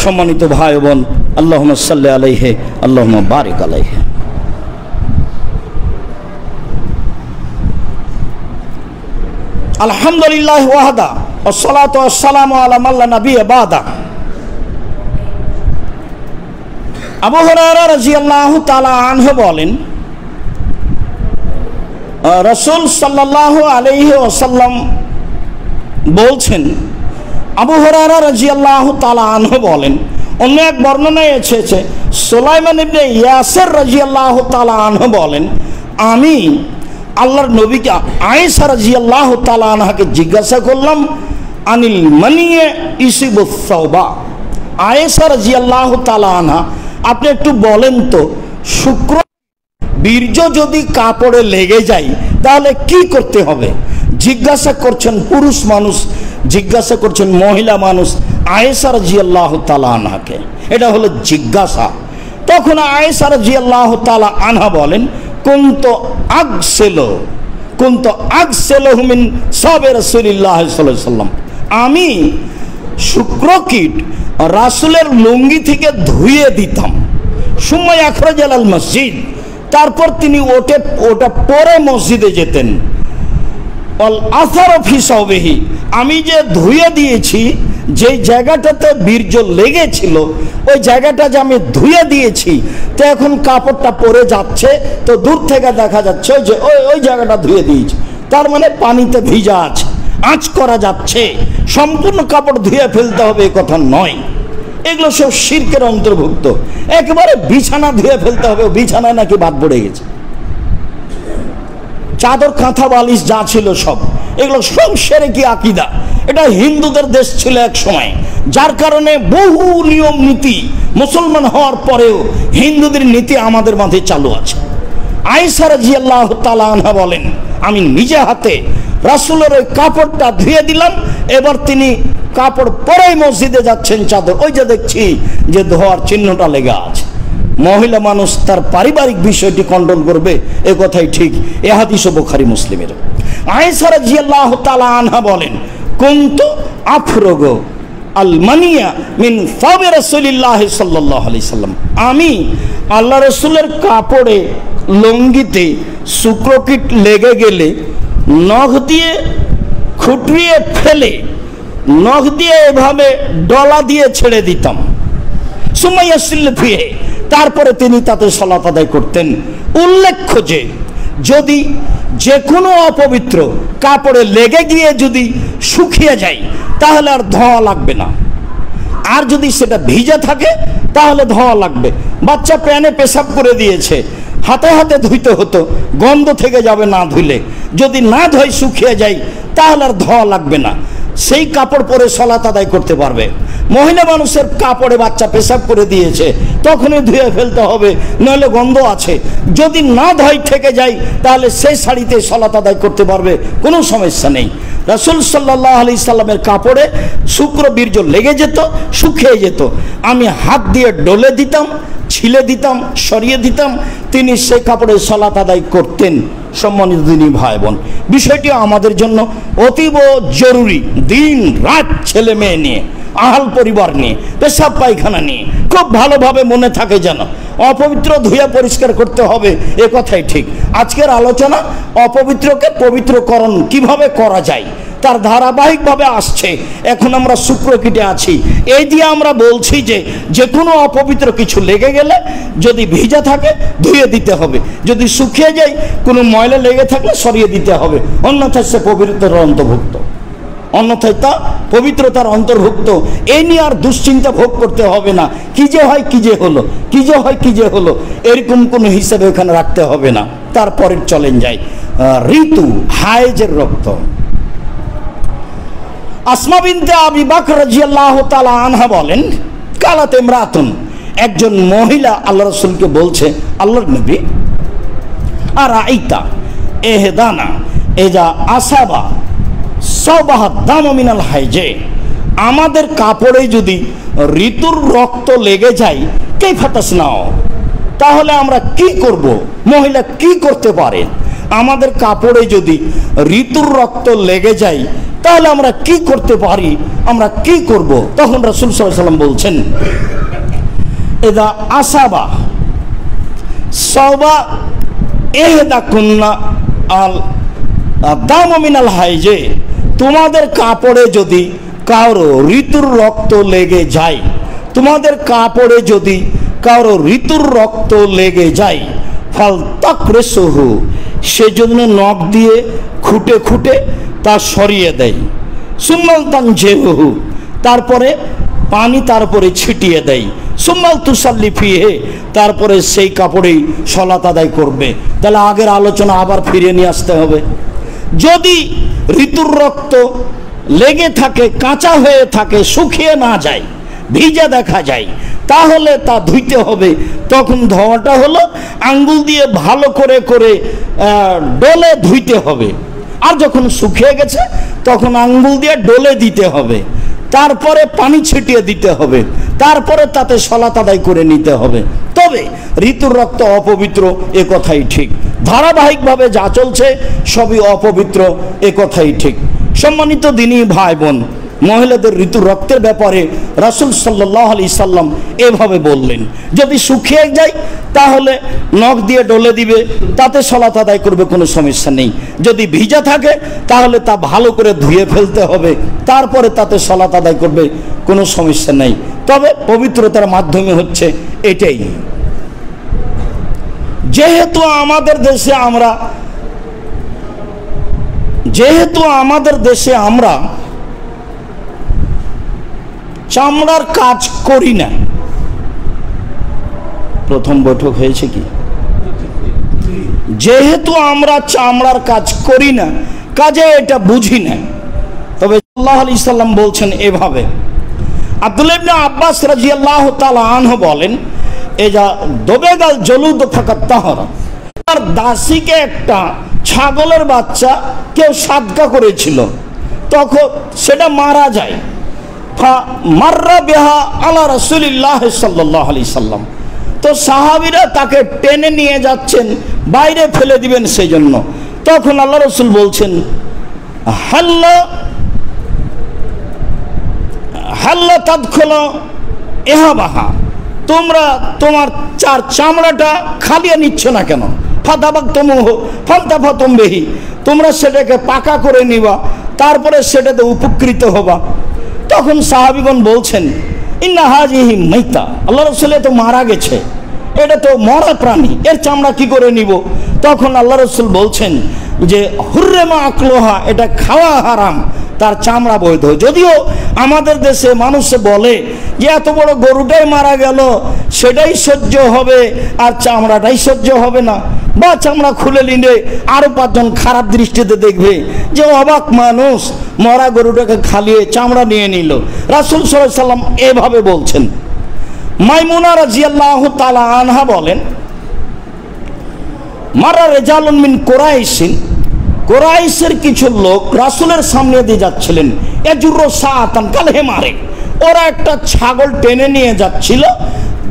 সম্মানিত ভাই বোন, আল্লাহুম্মা সাল্লি আলাইহি, আল্লাহুম্মা বারিক আলাইহি। আলহামদুলিল্লাহ ওয়াহদা ওয়াসসালাতু ওয়াসসালামু আলা মান লা নাবিয়্যা বাদা। আবু হুরায়রা রাদিয়াল্লাহু তাআলা আনহু বলেন, রাসূল সাল্লাল্লাহু আলাইহি ওয়াসাল্লাম বলছেন, আবু হুরায়রা রাদিয়াল্লাহু তাআলা আনহু বলেন, অন্য এক বর্ণনায় এসেছে সুলাইমান ইবনে ইয়াসির রাদিয়াল্লাহু তাআলা আনহু বলেন, আমি আল্লাহর নবীকে আয়েশা রাদিয়াল্লাহু তাআলা আনহাকে জিজ্ঞাসা করলাম, আনিল মানিয়ে ইসিবুস সাওবা। আয়েশা রাদিয়াল্লাহু তাআলা আনহা, আপনি একটু বলেন তো, শুক্র বীর্য যদি কাপড়ে লেগে যায় তাহলে কি করতে হবে? জিজ্ঞাসা করছেন পুরুষ মানুষ, জিজ্ঞাসা করছেন মহিলা মানুষ আয়েশা রাদিয়াল্লাহু তাআলা আনহাকে। এটা হলো জিজ্ঞাসা। তখন আয়েশা রাদিয়াল্লাহু তাআলা আনহা বলেন, কুনতু আগসিলু মিন সাওবি রাসূলিল্লাহ সাল্লাল্লাহু আলাইহি ওয়াসাল্লাম। আমি শুক্রকীট রাসূলের লুঙ্গি থেকে ধুয়ে দিতাম। সুম্মা আখরাজাল আল মসজিদ, তারপর তিনি ওটা পরে মসজিদে যেতেন। অল আসারু ফি সাওবিহি, আমি যে ধুয়ে দিয়েছি, যে জায়গাটাতে বীর্য লেগেছিল ওই জায়গাটা যে আমি ধুয়ে দিয়েছি, তো এখন কাপড়টা পরে যাচ্ছে, তো দূর থেকে দেখা যাচ্ছে যে ওই জায়গাটা ধুয়ে দিয়েছি, তার মানে পানিতে ভিজা আছে, আঁচ করা যাচ্ছে। সম্পূর্ণ কাপড় ধুয়ে ফেলতে হবে এ কথা নয়, এগুলো সব শিরকের অন্তর্ভুক্ত। একেবারে বিছানা ধুয়ে ফেলতে হবে, বিছানায় নাকি বাদ পড়ে গেছে, চাদর কাঁথা বালিশ যা ছিল সব, এগুলো সব শিরকি আকীদা। এটা হিন্দুদের দেশ ছিল এক সময়, যার কারণে বহু নিয়ম নীতি মুসলমান হওয়ার পরেও হিন্দুদের নীতি আমাদের মাঝে চালু আছে। আয়েশা রাদিয়াল্লাহু তাআলা আনহা বলেন, আমি নিজে হাতে রাসূলের ওই কাপড়টা ধুয়ে দিলাম, এবার তিনি কাপড় পরেই মসজিদে যাচ্ছেন, চাদর ওই যে দেখছি যে ধোয়ার চিহ্নটা লেগে আছে। মহিলা মানুষ তার পারিবারিক বিষয়টি কন্ট্রোল করবে, এ কথাই ঠিক। এ হাদিসও বুখারী মুসলিমের। আয়েশা রাদিয়াল্লাহু তাআলা আনহা বলেন, কুনতু আফরুগু আল মানিয়া মিন সাওবি রাসূলিল্লাহ সাল্লাল্লাহু আলাইহি সাল্লাম, আমি আল্লাহ রাসূলের কাপড়ে লুঙ্গিতে শুক্রকীট লেগে গেলে নখ দিয়ে খুঁটিয়ে ফেলে, নখ দিয়ে এভাবে ডলা দিয়ে ছেড়ে দিতাম। সুমাইয়া সিল্লফিয়ে, তারপরে তিনি তাতে সালাত আদায় করতেন। উল্লেখ্য যে যদি যে কোনো অপবিত্র কাপড়ে লেগে গিয়ে যদি শুকিয়ে যায় তাহলে আর ধোয়া লাগবে না, আর যদি সেটা ভিজে থাকে তাহলে ধোয়া লাগবে। বাচ্চা প্যানে পেশাব করে দিয়েছে, হাতে হাতে ধুইতে হতো, গন্ধ থেকে যাবে না ধুইলে। যদি না ধোয় শুকিয়ে যায় তাহলে আর ধোয়া লাগবে না, সেই কাপড় পরে সালাত আদায় করতে পারবে। মহিলা মানুষের কাপড়ে বাচ্চা পেশাব করে দিয়েছে, তখনই ধুয়ে ফেলতে হবে, নইলে গন্ধ আছে। যদি না ধোয় থেকে যায় তাহলে সেই শাড়িতে সালাত আদায় করতে পারবে, কোনো সমস্যা নেই। রাসূল সাল্লাল্লাহু আলাইহি সাল্লামের কাপড়ে শুক্র বীর্য লেগে যেত, শুকিয়ে যেত, আমি হাত দিয়ে ডলে দিতাম, ছিলে দিতাম, সরিয়ে দিতাম, তিনি সেই কাপড়ে সালাত আদায় করতেন। সম্মানিত দিনী ভাই বোন, বিষয়টি আমাদের জন্য অতীব জরুরি। দিন রাত ছেলে মেয়ে নিয়ে, আহাল পরিবার নিয়ে, পেশাব পায়খানা নিয়ে খুব ভালোভাবে মনে থাকে যেন অপবিত্র ধুয়ে পরিষ্কার করতে হবে, এ কথাই ঠিক। আজকের আলোচনা অপবিত্রকে পবিত্রকরণ কিভাবে করা যায়, তার ধারাবাহিকভাবে আসছে। এখন আমরা শুক্রকীটে আছি, এই দিয়ে আমরা বলছি যে যে কোনো অপবিত্র কিছু লেগে গেলে যদি ভিজা থাকে ধুয়ে দিতে হবে, যদি শুকিয়ে যায় কোনো ময়লা লেগে থাকলে সরিয়ে দিতে হবে, অন্যথায় সে পবিত্রতার অন্তর্ভুক্ত, অন্যথায় তা পবিত্রতার অন্তর্ভুক্ত। এই নিয়ে আর দুশ্চিন্তা ভোগ করতে হবে না, কি যে হয় কি যে হলো, কি যে হয় কি যে হলো, এরকম কোনো হিসাবে ওখানে রাখতে হবে না। তারপরে চলেন যাই ঋতু, হায়েজের রক্ত। আসমা বিনতে আবি বকর রাদিয়াল্লাহু তাআলা আনহা বলেন, কালাত ইমরাতুন, একজন মহিলা আল্লাহ রাসূলকে বলছে, আল্লাহর নবী, আর আইতা এহদানা এজা আসাবা সাবাহা দাম মিনাল হাইজে, আমাদের কাপড়ে যদি ঋতুর রক্ত লেগে যায়, কাইফা তাসনাও, তাহলে আমরা কি করব? মহিলা কি করতে পারে? আমাদের কাপড়ে যদি ঋতুর রক্ত লেগে যায় তাহলে আমরা কি করতে পারি, আমরা কি করব? তখন রাসূল সাল্লাল্লাহু আলাইহি ওয়াসাল্লাম বলছেন, ইদা আসাবা সাবা ইহদা কুন্না আল দাম মিনাল হাইজে, তোমাদের কাপড়ে যদি কারো ঋতুর রক্ত লেগে যায়, তোমাদের কাপড়ে যদি কারো ঋতুর রক্ত লেগে যায়, ফাল তাকরেসহু, সেজন্য নখ দিয়ে খুঁটে খুঁটে তা সরিয়ে দেয়, সুম্মাল তানজেহু, তারপরে পানি তারপরে ছিটিয়ে দেয়, সুম্মাল তুসাল্লি ফিহে, তারপরে সেই কাপড়েই সলাত আদায় করবে। তাহলে আগের আলোচনা আবার ফিরে নিয়ে আসতে হবে। যদি ঋতুর রক্ত লেগে থাকে, কাঁচা হয়ে থাকে, শুকিয়ে না যায়, ভিজা দেখা যায়, তাহলে তা ধুইতে হবে। তখন ধোয়াটা হলো আঙ্গুল দিয়ে ভালো করে করে ডলে ধুইতে হবে। আর যখন শুকিয়ে গেছে তখন আঙ্গুল দিয়ে ডলে দিতে হবে, তারপরে পানি ছিটিয়ে দিতে হবে, তারপরে তাতে সলাত আদায় করে নিতে হবে। তবে ঋতুর রক্ত অপবিত্র এ কথাই ঠিক, ধারাবাহিকভাবে যা চলছে সবই অপবিত্র এ কথাই ঠিক। সম্মানিত দিনী ভাই বোন, মহিলাদের ঋতুর রক্তের ব্যাপারে রাসূল সাল্লাল্লাহু আলাইহি সাল্লাম এভাবে বললেন, যদি শুকিয়ে যায় তাহলে নখ দিয়ে ডলে দিবে, তাতে সলাত আদায় করবে, কোনো সমস্যা নেই। যদি ভিজা থাকে তাহলে তা ভালো করে ধুয়ে ফেলতে হবে, তারপরে তাতে সলাত আদায় করবে, কোনো সমস্যা নেই। তবে পবিত্রতার মাধ্যমে হচ্ছে এটাই। যেহেতু আমাদের দেশে আমরা চামড়ার কাজ করি না, প্রথম বৈঠক হয়েছে কি? যেহেতু আমরা চামড়ার কাজ করি না, কাজে এটা বুঝি না। তবে সাল্লাল্লাহু আলাইহি সাল্লাম বলছেন এভাবে, আব্দুল্লাহ ইবনে আব্বাস রাদিয়াল্লাহু তাআলা আনহু বলেন, এজা দবেগাল জলুদ ফাকাত তাহরা, তার দাসীকে একটা ছাগলের বাচ্চা কেউ সাদকা করেছিল, তখন সেটা মারা যায়, মাররা বিহা আলা রাসূলিল্লাহ সাল্লাল্লাহু আলাইহি সাল্লাম, তো সাহাবীরা তাকে টেনে নিয়ে যাচ্ছেন, বাইরে ফেলে দিবেন সেই জন্য। তখন আল্লাহ রাসূল বলছেন, হাল্লা তাদখুলু ইহাবাহা, তোমরা তোমার চার চামড়াটা খালিয়ে নিচ্ছ না কেন? ফাতাবাকতুমুহু ফান্তাফাতুম বিহি, তোমরা সেটাকে পাকা করে নিবা, তারপরে সেটাতে উপকৃত হবা। তখন সাহাবীগণ বলছেন, ইন্না হাযিহি মাইতা, আল্লাহ রাসূল তো মারা গেছে, এটা তো মরা প্রাণী, এর চামড়া কি করে নিব? তখন আল্লাহ রাসূল বলছেন যে হুররিমা আকলুহা, এটা খাওয়া হারাম, তার চামড়া বৈধ। যদিও আমাদের দেশে মানুষ বলে যে এত বড় গরুটাই মারা গেল, সেটাই সহ্য হবে আর চামড়াটাই সহ্য হবে না, বা চামড়া খুলে নিলে আরো 5 জন খারাপ দৃষ্টিতে দেখবে যে অবাক মানুষ, মরা গরুটাকে খালিয়ে চামড়া নিয়ে নিল। রাসূল সাল্লাল্লাহু আলাইহি সাল্লাম এভাবে বলছেন। মাইমুনা রাদিয়াল্লাহু তাআলা আনহা বলেন, মারা রিজালুন মিন কুরাইশিন, কুরাইশের কিছু লোক রাসূলের সামনে দিয়ে যাচ্ছিলেন, এজুরু সাআতান কাল হেমারে, ওরা একটা ছাগল টেনে নিয়ে যাচ্ছিল,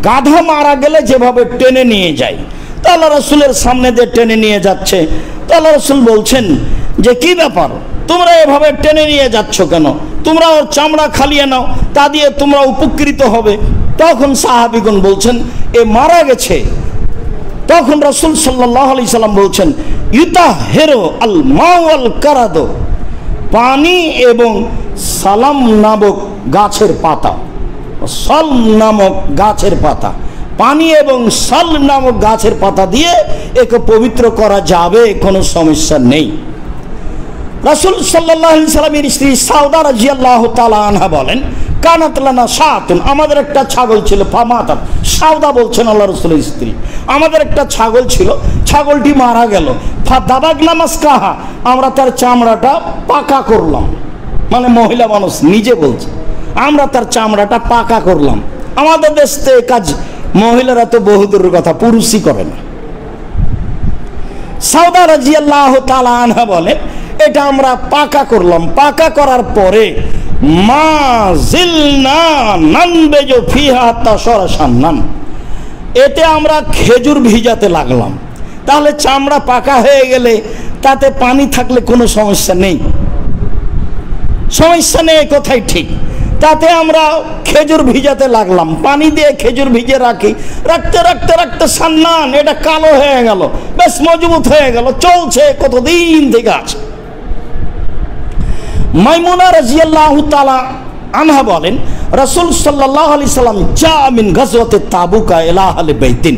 গাধা মারা গেলে যেভাবে টেনে নিয়ে যায়, তা আল্লাহ রাসূলের সামনে দিয়ে টেনে নিয়ে যাচ্ছে। তো আল্লাহ রাসূল বলছেন যে কি ব্যাপার, তোমরা এভাবে টেনে নিয়ে যাচ্ছ কেন? তোমরা ওর চামড়া খালিয়ে নাও, তা দিয়ে তোমরা উপকৃত হবে। তখন সাহাবীগণ বলছেন, এ মারা গেছে। তখন রাসূল সাল্লাল্লাহু আলাইহি সাল্লাম বলছেন, ইউতাহিরু আল মাউ আল কারাদু, পানি এবং সালাম নামক গাছের পাতা, সল নামক গাছের পাতা, পানি এবং সল নামক গাছের পাতা দিয়ে একে পবিত্র করা যাবে, কোনো সমস্যা নেই। রাসূল সাল্লাল্লাহু আলাইহি সাল্লামের স্ত্রী সাউদা রাদিয়াল্লাহু তাআলা আনহা বলেন, কানাত লানা শাতুন, আমাদের একটা ছাগল ছিল, ফামাতাত, সাউদা বলছেন আল্লাহ রাসূলের স্ত্রী, আমাদের একটা ছাগল ছিল, ছাগলটি মারা গেল, ফাদাবাগনা মাসকাহা, আমরা তার চামড়াটা পাকা করলাম। মানে মহিলা মানুষ নিজে বলছে, আমরা তার চামড়াটা পাকা করলাম। আমাদের দেশে কাজ মহিলারা তো বহুদূরের কথা, পুরুষই করে না। সাউদা রাদিয়াল্লাহু তাআলা আনহা বলে, এটা আমরা পাকা করলাম, পাকা করার পরে মা জিলনা নানবেজু ফিহা তাশরাশান্নান, এতে আমরা খেজুর ভিজাতে লাগলাম। তাহলে চামড়া পাকা হয়ে গেলে তাতে পানি থাকলে কোনো সমস্যা নেই, সমস্যা নেই, কোথায় ঠিক। তাতে আমরা খেজুর ভিজাতে লাগলাম, পানি দিয়ে খেজুর ভিজে রাখি, রাখতে রাখতে রাখতে সান্নান, এটা কালো হয়ে গেল, বেশ মজবুত হয়ে গেল, চলছে কতদিন থেকে আছে। মাইমুনা রাদিয়াল্লাহু তাআলা আনহা বলেন, রাসূল সাল্লাল্লাহু আলাইহি সাল্লাম জা মিন গাজওয়াতে তাবুকা ইলা আহলি বাইতিন,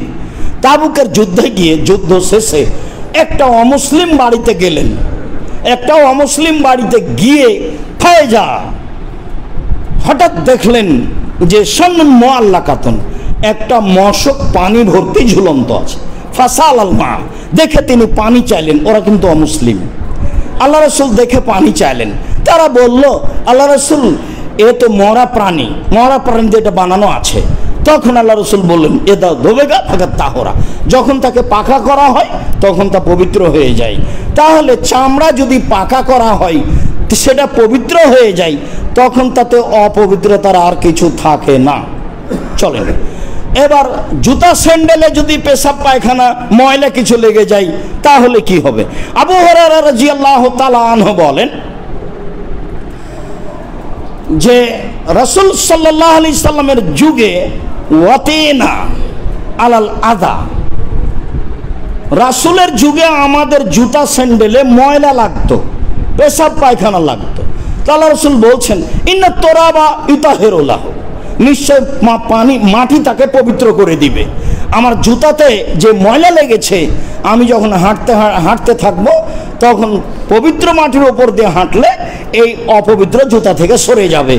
তাবুকের যুদ্ধে গিয়ে, যুদ্ধ শেষে একটা অমুসলিম বাড়িতে গেলেন, একটা অমুসলিম বাড়িতে গিয়ে ফায়জা, হঠাৎ দেখলেন যে সন্নুন মুআল্লাকাতুন, একটা মশক পানি ভর্তি ঝুলন্ত আছে। ফাসাল আল মা, দেখে তিনি পানি চাইলেন, ওরা কিন্তু অমুসলিম। আল্লাহ রাসূল দেখে পানি চাইলেন, তারা বলল, আল্লাহ রাসূল এ তো মরা প্রাণী, মরা প্রাণী দিয়ে এটা বানানো আছে। তখন আল্লাহ রাসূল বললেন, এ দাও ধোবেগা ফাকাত তাহরা, যখন তাকে পাকা করা হয় তখন তা পবিত্র হয়ে যায়। তাহলে চামড়া যদি পাকা করা হয় সেটা পবিত্র হয়ে যায়, তখন তাতে অপবিত্রতার আর কিছু থাকে না। চলেন এবার জুতা স্যান্ডেলে যদি পেশাব পায়খানা ময়লা কিছু লেগে যায় তাহলে কি হবে? আবু হুরায়রা রাদিয়াল্লাহু তাআলা আনহু বলেন যে রাসূল সাল্লাল্লাহু আলাইহি সাল্লামের যুগে ওয়াতিনা আলাল আদা, রাসূলের যুগে আমাদের জুতা স্যান্ডেলে ময়লা লাগতো, পেশাব পায়খানা লাগতো। আল্লাহ রাসূল বলছেন, ইন্না তুরাবা ইতাহিরুল্লাহ, নিশ্চয় পানি মাটি তাকে পবিত্র করে দিবে। আমার জুতাতে যে ময়লা লেগেছে, আমি যখন হাঁটতে থাকবো তখন পবিত্র মাটির ওপর দিয়ে হাঁটলে এই অপবিত্র জুতা থেকে সরে যাবে।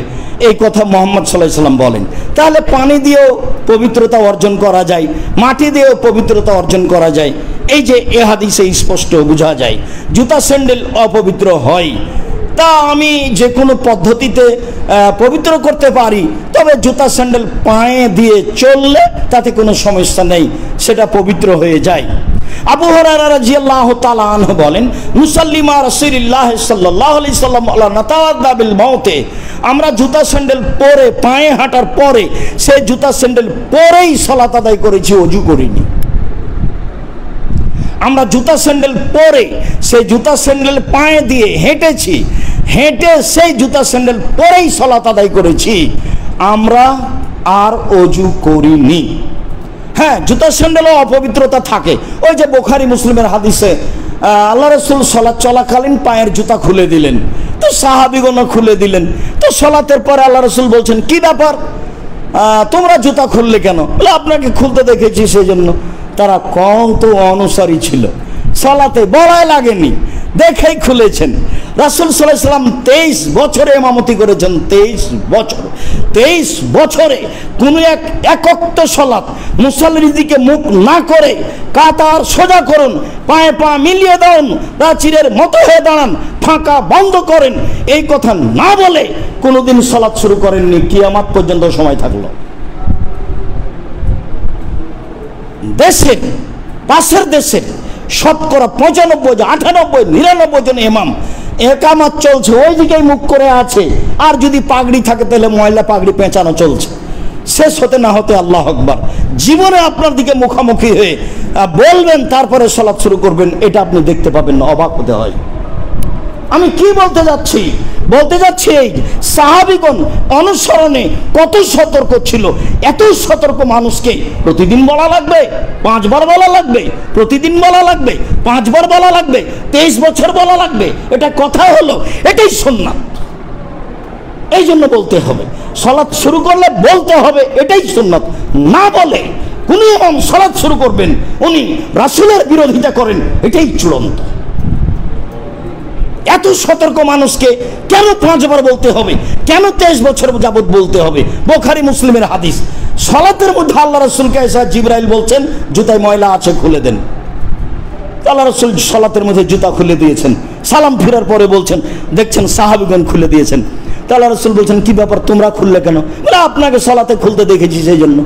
এই কথা মুহাম্মদ সাল্লাল্লাহু আলাইহি সাল্লাম বলেন। তাহলে পানি দিয়েও পবিত্রতা অর্জন করা যায়, মাটি দিয়েও পবিত্রতা অর্জন করা যায়। এই যে এ হাদিসে স্পষ্ট বোঝা যায় জুতা স্যান্ডেল অপবিত্র হয়। তা আমি যে কোনো পদ্ধতিতে পবিত্র করতে পারি, তবে জুতা স্যান্ডেল পায়ে দিয়ে চললে তাতে কোনো সমস্যা নেই, সেটা পবিত্র হয়ে যায়। আবু হুরায়রা রাদিয়াল্লাহু তাআলা আনহু বলেন, মুসাল্লিমা রাসূলুল্লাহ সাল্লাল্লাহু আলাইহি সাল্লাম আলা নাতাওয়াদ্দা বিল মাউতে, আমরা জুতা স্যান্ডেল পরে পায়ে হাঁটার পরে সেই জুতা স্যান্ডেল পরেই সালাত আদায় করেছি, ওযু করিনি। আমরা জুতা স্যান্ডেল পরে সেই জুতা স্যান্ডেল পায়ে দিয়ে হেঁটেছি, হেঁটে সেই জুতা স্যান্ডেল পরেই সালাত আদায় করেছি, আমরা আর ওযু করিনি। হ্যাঁ, জুতা স্যান্ডেলও অপবিত্রতা থাকে। ওই যে বুখারী মুসলিমের হাদিসে আল্লাহ রাসূল সালাত চলাকালীন পায়ের জুতা খুলে দিলেন, তো সাহাবীগণ খুলে দিলেন। তো সালাতের পরে আল্লাহ রাসূল বলছেন, কি ব্যাপার তোমরা জুতা খুললে কেন? বলে, আপনাকে খুলতে দেখেছি সেই জন্য। তারা কত অনুসারী ছিল, সালাতে বলাই লাগেনি, দেখেই খুলেছেন। রাসূল সাল্লাল্লাহু আলাইহি সাল্লাম 23 বছরে ইমামতি করেছেন, 23 বছরে কোনো একক্ত সালাত মুসাল্লির দিকে মুখ না করে কাতার সোজা করুন, পায়ে পা মিলিয়ে দাঁড়ান, প্রাচীরের মতো হয়ে দাঁড়ান, ফাঁকা বন্ধ করেন, এই কথা না বলে কোনোদিন সালাত শুরু করেননি, কিয়ামত পর্যন্ত সময় থাকলো। দেশের পাশের দেশের শতকরা 95, 98, 99 জন ইমাম একামত চলছে, ওই দিকেই মুখ করে আছে। আর যদি পাগড়ি থাকে তাহলে ময়লা পাগড়ি পেঁচানো চলছে। শেষ হতে না হতে আল্লাহ আকবার, জীবনে আপনার দিকে মুখামুখি হয়ে বলবেন, তারপরে সালাত শুরু করবেন, এটা আপনি দেখতে পাবেন না, অবাক হতে হয়। আমি কি বলতে যাচ্ছি? বলতে যাচ্ছি এই সাহাবীগণ অনুসরণে কত সতর্ক ছিল। এত সতর্ক মানুষকে প্রতিদিন বলা লাগবে, 5 বার বলা লাগবে, প্রতিদিন বলা লাগবে, 5 বার বলা লাগবে, 23 বছর বলা লাগবে, এটা কথা হলো? এটাই সুন্নাত। এই জন্য বলতে হবে, সালাত শুরু করলে বলতে হবে, এটাই সুন্নাত। না বলে কোন ইমাম সালাত শুরু করবেন উনি রাসূলের বিরোধিতা করেন, এটাই চূড়ান্ত। এত সতর্ক মানুষকে কেন 5 বার বলতে হবে? কেন 23 বছর যাবত বলতে হবে? বুখারী মুসলিমের হাদিস। সালাতের মধ্যে আল্লাহ রাসূলকে এসে জিবরাইল বলছেন জুতায় ময়লা আছে খুলে দেন। আল্লাহ রাসূল সালাতের মধ্যে জুতা খুলে দিয়েছেন। সালাম ফিরার পরে বলছেন, দেখছেন সাহাবীগণ খুলে দিয়েছেন। আল্লাহ রাসূল বলছেন, কি ব্যাপার তোমরা খুললে কেন? বলে আপনাকে সালাতে খুলতে দেখেছি সেই জন্য।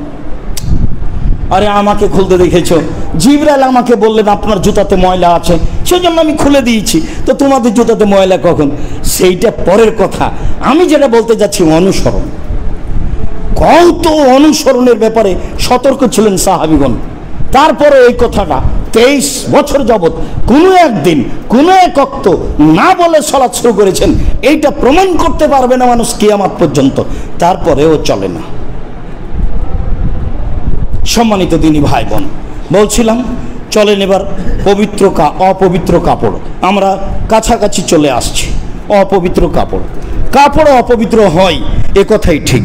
আরে আমাকে খুলতে দেখেছো? জিবরাইল আমাকে বললেন আপনার জুতাতে ময়লা আছে, সেই জন্য আমি খুলে দিয়েছি। তো তোমাদের জুতাতে ময়লা কখন? সেইটা পরের কথা। আমি যেটা বলতে যাচ্ছি অনুসরণ। কত অনুসরণের ব্যাপারে সতর্ক ছিলেন সাহাবীগণ। তারপরে এই কথাটা 23 বছর যাবত কোনো একদিন কোনো এক ওয়াক্ত না বলে সালাত শুরু করেছেন, এইটা প্রমাণ করতে পারবে না মানুষ কিয়ামত পর্যন্ত। তারপরেও চলে না। সম্মানিত দিনী ভাই বোন, বলছিলাম চলেন এবার পবিত্র অপবিত্র কাপড়, আমরা কাছাকাছি চলে আসছি। অপবিত্র কাপড়, কাপড় অপবিত্র হয় এ কথাই ঠিক।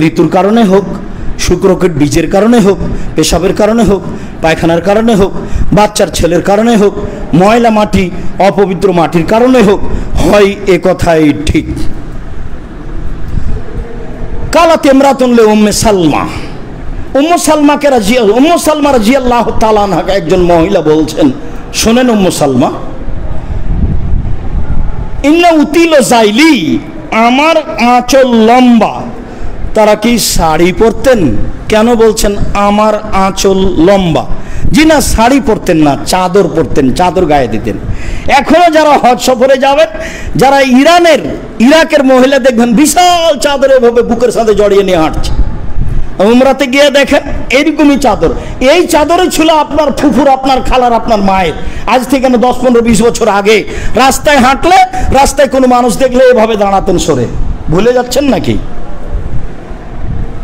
ঋতুর কারণে হোক, শুক্রকের বীজের কারণে হোক, পেশাবের কারণে হোক, পায়খানার কারণে হোক, বাচ্চার ছেলের কারণে হোক, ময়লা মাটি অপবিত্র মাটির কারণে হোক, হয় এ কথাই ঠিক। কালাত ইমরাতুন লি উম্মে সালমা, উম্মু সালমা রাদিয়াল্লাহু তাআলা আনহা একজন মহিলা বলছেন, শোনেন উম্মু সালমা, ইন্না উতিল জাইলি, আমার আঁচল লম্বা। তারা কি শাড়ি পরতেন? কেন বলছেন আমার আঁচল লম্বা? জি না, শাড়ি পরতেন না, চাদর পরতেন, চাদর গায়ে দিতেন। এখনো যারা হজ সফরে যাবেন, যারা ইরাকের মহিলা দেখবেন বিশাল চাদর এভাবে বুকের সাথে জড়িয়ে নিয়ে হাঁটছে। উমরাতে গিয়ে দেখেন এইরকমই চাদর। এই চাদরই ছিল আপনার ফুফুর, আপনার খালার, আপনার মায়ের। আজ থেকে 10, 15, 20 বছর আগে রাস্তায় হাঁটলে, রাস্তায় কোনো মানুষ দেখলে এভাবে দাঁড়াতেন সরে। ভুলে যাচ্ছেন নাকি?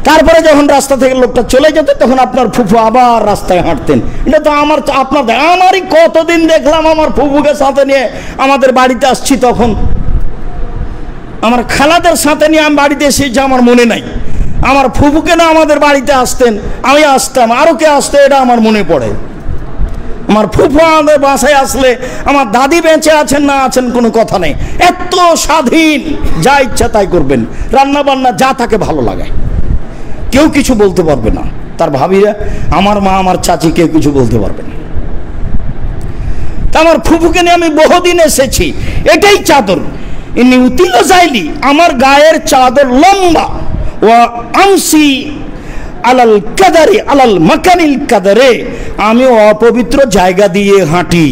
তারপরে যখন রাস্তা থেকে লোকটা চলে যেত তখন আপনার ফুফু আবার রাস্তায় হাঁটতেন। এটা তো আমারই কতদিন দেখলাম আমার ফুফুকে সাথে নিয়ে আমাদের বাড়িতে আসছি, তখন আমার খালাদের সাথে নিয়ে আমি বাড়িতে এসেছি আমার মনে নাই। আমার ফুফুকে না আমাদের বাড়িতে আসতেন, আমি আসতাম, আরো কে আসতো এটা আমার মনে পড়ে। আমার ফুফু আমাদের বাসায় আসলে আমার দাদি বেঁচে আছেন না আছেন কোনো কথা নেই, এত স্বাধীন, যা ইচ্ছা তাই করবেন, রান্না বান্না যা তাকে ভালো লাগে, কেউ কিছু বলতে পারবে না। তার ভাবিরা, আমার মা, আমার চাচি, কেউ কিছু বলতে পারবে না। তা আমার ফুফুকে নিয়ে আমি বহুদিন এসেছি। এটাই চাদর, ইন্নী উতিল জাইলি, আমার গায়ের চাদর লম্বা। ওয়া আমসি আলাল কাদারে, আলাল মাকানিল কাদারে, আমি অপবিত্র জায়গা দিয়ে হাঁটি,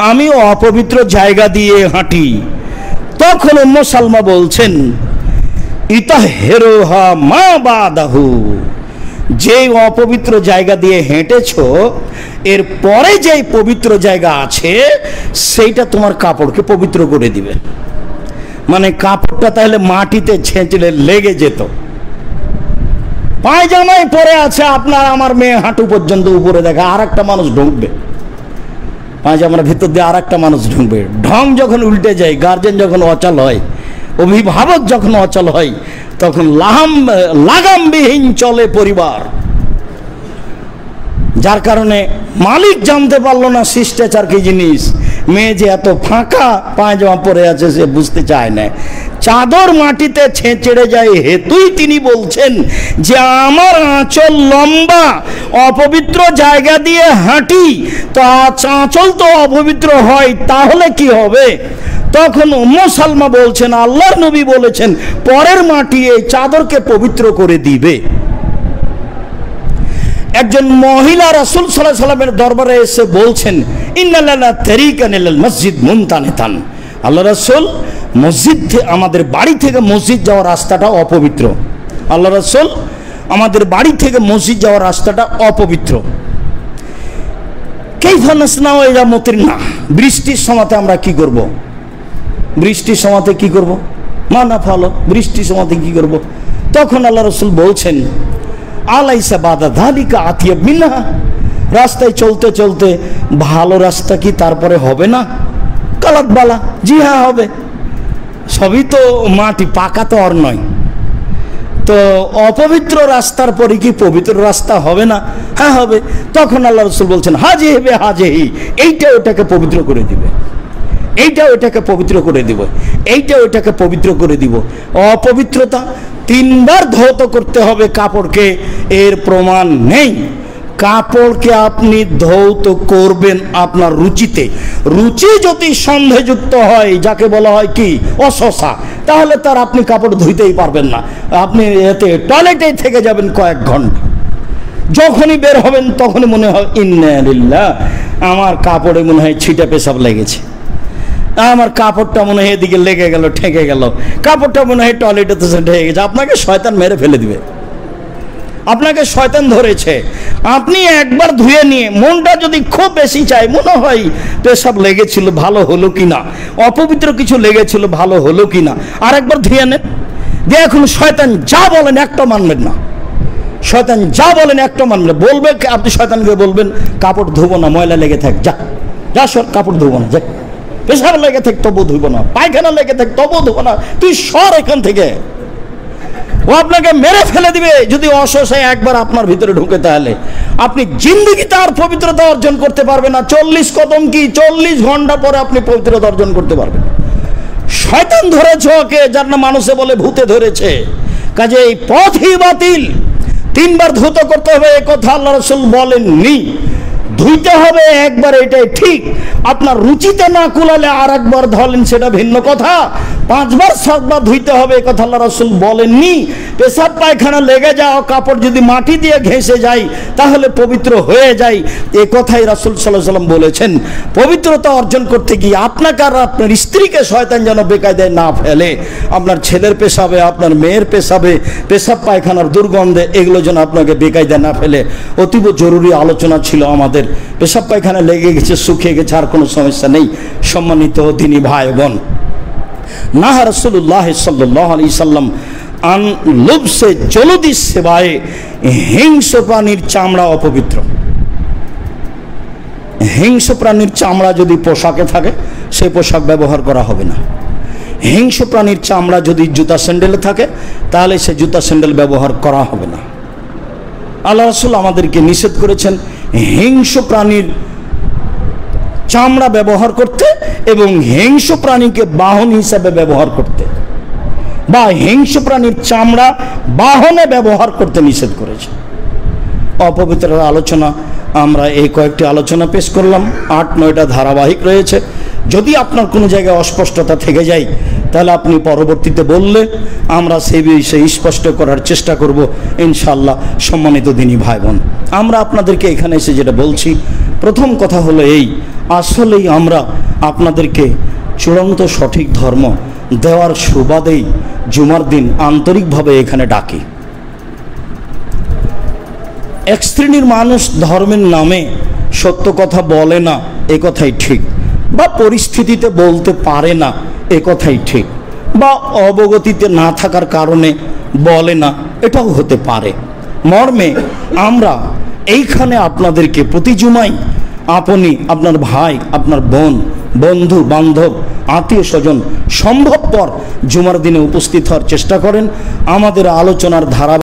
আমি অপবিত্র জায়গা দিয়ে হাঁটি। তখন উম্মু সালমা বলছেন, ইতাহেরুহা মা বাদাহু, যে অপবিত্র জায়গা দিয়ে হেঁটেছো এর পরে যে পবিত্র জায়গা আছে সেইটা তোমার কাপড়কে পবিত্র করে দিবে। মানে কাপড়টা তাহলে মাটিতে ছেঁচড়ে লেগে যেত। পায়জামায় পরে আছে আপনার আমার মেয়ে হাঁটু পর্যন্ত উপরে দেখা, আর একটা মানুষ ঢুকবে পায়জামার ভিতর দিয়ে, আর একটা মানুষ ঢুকবে। ঢং যখন উল্টে যায়, গার্জেন যখন অচল হয়, অভিভাবক যখন অচল হয়, তখন লাগামবিহীন চলে পরিবার। যার কারণে মালিক জানতে পারলো না শিষ্টাচার কি জিনিস। মেয়ে যে এত ফাঁকা পায়জামা পরে আছে সে বুঝতে চায় না। চাদর মাটিতে ছেঁচড়ে যায় হেতুই তিনি বলছেন যে আমার আঁচল লম্বা, অপবিত্র জায়গা দিয়ে হাঁটি, তো আঁচল তো অপবিত্র হয়, তাহলে কি হবে? তখন উম্মু সালমা বলছেন, আল্লাহর নবী বলেছেন পরের মাটি এই চাদরকে পবিত্র করে দিবে। একজন মহিলা রাসূল সাল্লাল্লাহু আলাইহি ওয়াসাল্লামের দরবারে এসে বলছেন, ইন্না লানা তারিকান ইলাল মসজিদ মুনতানিতান, আল্লাহ রাসূল মসজিদ, আমাদের বাড়ি থেকে মসজিদ যাওয়ার রাস্তাটা অপবিত্র। আল্লাহ রাসূল, আমাদের বাড়ি থেকে মসজিদ যাওয়ার রাস্তাটা অপবিত্র। কাইফা নাসনাউ ইযা মুতিরনা, বৃষ্টির সময়তে আমরা কি করব? বৃষ্টির সময়তে কি করব? মানা ফলো, বৃষ্টির সময়তে কি করব? তখন আল্লাহ রাসূল বলছেন, আলাইসা বাদা যালিকা আতিয়াব মিনহা, রাস্তায় চলতে চলতে ভালো রাস্তা কি তারপরে হবে না? কালাত বালা, জি হ্যাঁ হবে। সবই তো মাটি, পাকা তো আর নয়। তো অপবিত্র রাস্তার পরে কি পবিত্র রাস্তা হবে না? হ্যাঁ হবে। তখন আল্লাহ রাসূল বলছেন, হাজে হেবে হাজেহি, এইটা ওটাকে পবিত্র করে দিবে, এইটা ওটাকে পবিত্র করে দিব, এইটা ওটাকে পবিত্র করে দিব। অপবিত্রতা 3 বার ধৌত করতে হবে কাপড়কে, এর প্রমাণ নেই। কাপড়কে আপনি ধৌত করবেন আপনার রুচিতে। রুচি যদি সন্দেহযুক্ত হয়, যাকে বলা হয় কি অসসা, তাহলে তার আপনি কাপড় ধুইতেই পারবেন না। আপনি এতে টয়লেটেই থেকে যাবেন কয়েক ঘন্টা। যখনই বের হবেন তখনই মনে হয় ইন্না লিল্লাহ, আমার কাপড়ে মনে হয় ছিটা পেশাব লেগেছে, আমার কাপড়টা মনে হয় এদিকে লেগে গেল, ঠেকে গেল, কাপড়টা মনে হয় টয়লেটে ঠেকে গেছে। আপনাকে শয়তান মেরে ফেলে দিবে, আপনাকে শয়তান ধরেছে। আপনি একবার ধুয়ে নিয়ে, মনটা যদি খুব বেশি চায়, মনে হয় পেশাব লেগেছিল, ভালো হলো কিনা, অপবিত্র কিছু লেগেছিল, ভালো হলো কিনা, আর একবার ধুয়ে নেন। দিয়ে এখন শয়তান যা বলেন একটা মানবেন না, শয়তান যা বলেন একটা মানবেন। বলবে, আপনি শয়তানকে বলবেন কাপড় ধুবো না, ময়লা লেগে থাক, যা যা সর, কাপড় ধুবো না, যা, পেশাব লেগে থাক তবু ধুবো না, পায়খানা লেগে থাক তবু ধুবো না, তুই সর এখান থেকে। ও আপনাকে মেরে ফেলে দিবে যদি অসহায় একবার আপনার ভিতরে ঢুকে। তাহলে আপনি জিন্দেগিতে আর পবিত্রতা অর্জন করতে পারবেন না। 40 কদম কি 40 ঘন্টা পরে আপনি পবিত্রতা অর্জন করতে পারবেন। শয়তান ধরেছে ওকে, যার না মানুষে বলে ভূতে ধরেছে। কাজে এই পথই বাতিল। 3 বার ধৌত করতে হবে, এ কথা আল্লাহ রাসূল বলেননি। ধুইতে হবে একবার, এটাই ঠিক। আপনার রুচিতে না কুলালে আর একবার ধরেন, সেটা ভিন্ন কথা। 5 বার 7 বার ধুইতে হবে, এ কথা আল্লাহ রাসূল বলেননি। পেশাব পায়খানা লেগে যাও, কাপড় যদি মাটি দিয়ে ঘেঁষে যায় তাহলে পবিত্র হয়ে যায়, এ কথাই রাসূল সাল্লাল্লাহু আলাইহি ওয়াসাল্লাম বলেছেন। পবিত্রতা অর্জন করতে গিয়ে আপনাকে আর আপনার স্ত্রীকে শয়তান যেন বেকায়দায় না ফেলে। আপনার ছেলের পেশাবে, আপনার মেয়ের পেশাবে, পেশাব পায়খানার দুর্গন্ধে, এগুলো যেন আপনাকে বেকায়দায় না ফেলে। অতীব জরুরি আলোচনা ছিল আমাদের। পেশাব পায়খানা লেগে গেছে, শুকিয়ে গেছে, আর কোনো সমস্যা নেই। সম্মানিত দিনী ভাই বোন, নাহা রাসূলুল্লাহ সাল্লাল্লাহু আলাইহি সাল্লাম আন লুবসে জলদি সেবায়ে, হিংস্র প্রাণীর চামড়া অপবিত্র। হিংস্র প্রাণীর চামড়া যদি পোশাকে থাকে, সেই পোশাক ব্যবহার করা হবে না। হিংস্র প্রাণীর চামড়া যদি জুতা স্যান্ডেলে থাকে, তাহলে সে জুতা স্যান্ডেল ব্যবহার করা হবে না। আল্লাহ রাসূল আমাদেরকে নিষেধ করেছেন হিংস্র প্রাণীর চামড়া ব্যবহার করতে এবং হিংস্র প্রাণীকে বাহন হিসাবে ব্যবহার করতে, বা হিংস্র প্রাণীর চামড়া বাহনে ব্যবহার করতে নিষেধ করেছে। অপবিত্রের আলোচনা আমরা এই কয়েকটি আলোচনা পেশ করলাম, 8-9টা ধারাবাহিক রয়েছে। যদি আপনার কোনো জায়গায় অস্পষ্টতা থেকে যায়, তাহলে আপনি পরবর্তীতে বললে আমরা সেই বিষয়ে স্পষ্ট করার চেষ্টা করব ইনশাআল্লাহ। সম্মানিত দিনী ভাই বোন, আমরা আপনাদেরকে এখানে এসে যেটা বলছি, প্রথম কথা হলো এই, আসলেই আমরা আপনাদেরকে চূড়ান্ত সঠিক ধর্ম দেওয়ার সুবাদেই জুমার দিন আন্তরিকভাবে এখানে ডাকি। এক শ্রেণীর মানুষ ধর্মের নামে সত্য কথা বলে না, এ কথাই ঠিক, বা পরিস্থিতিতে বলতে পারে না, এ কথাই ঠিক, বা অবগতিতে না থাকার কারণে বলে না, এটাও হতে পারে। মর্মে আমরা এইখানে আপনাদেরকে প্রতি জুমাই আপনি, আপনার ভাই, আপনার বোন, বন্ধু বান্ধব, আত্মীয় স্বজন সম্ভবপর জুমার দিনে উপস্থিত হওয়ার চেষ্টা করেন। আমাদের আলোচনার ধারা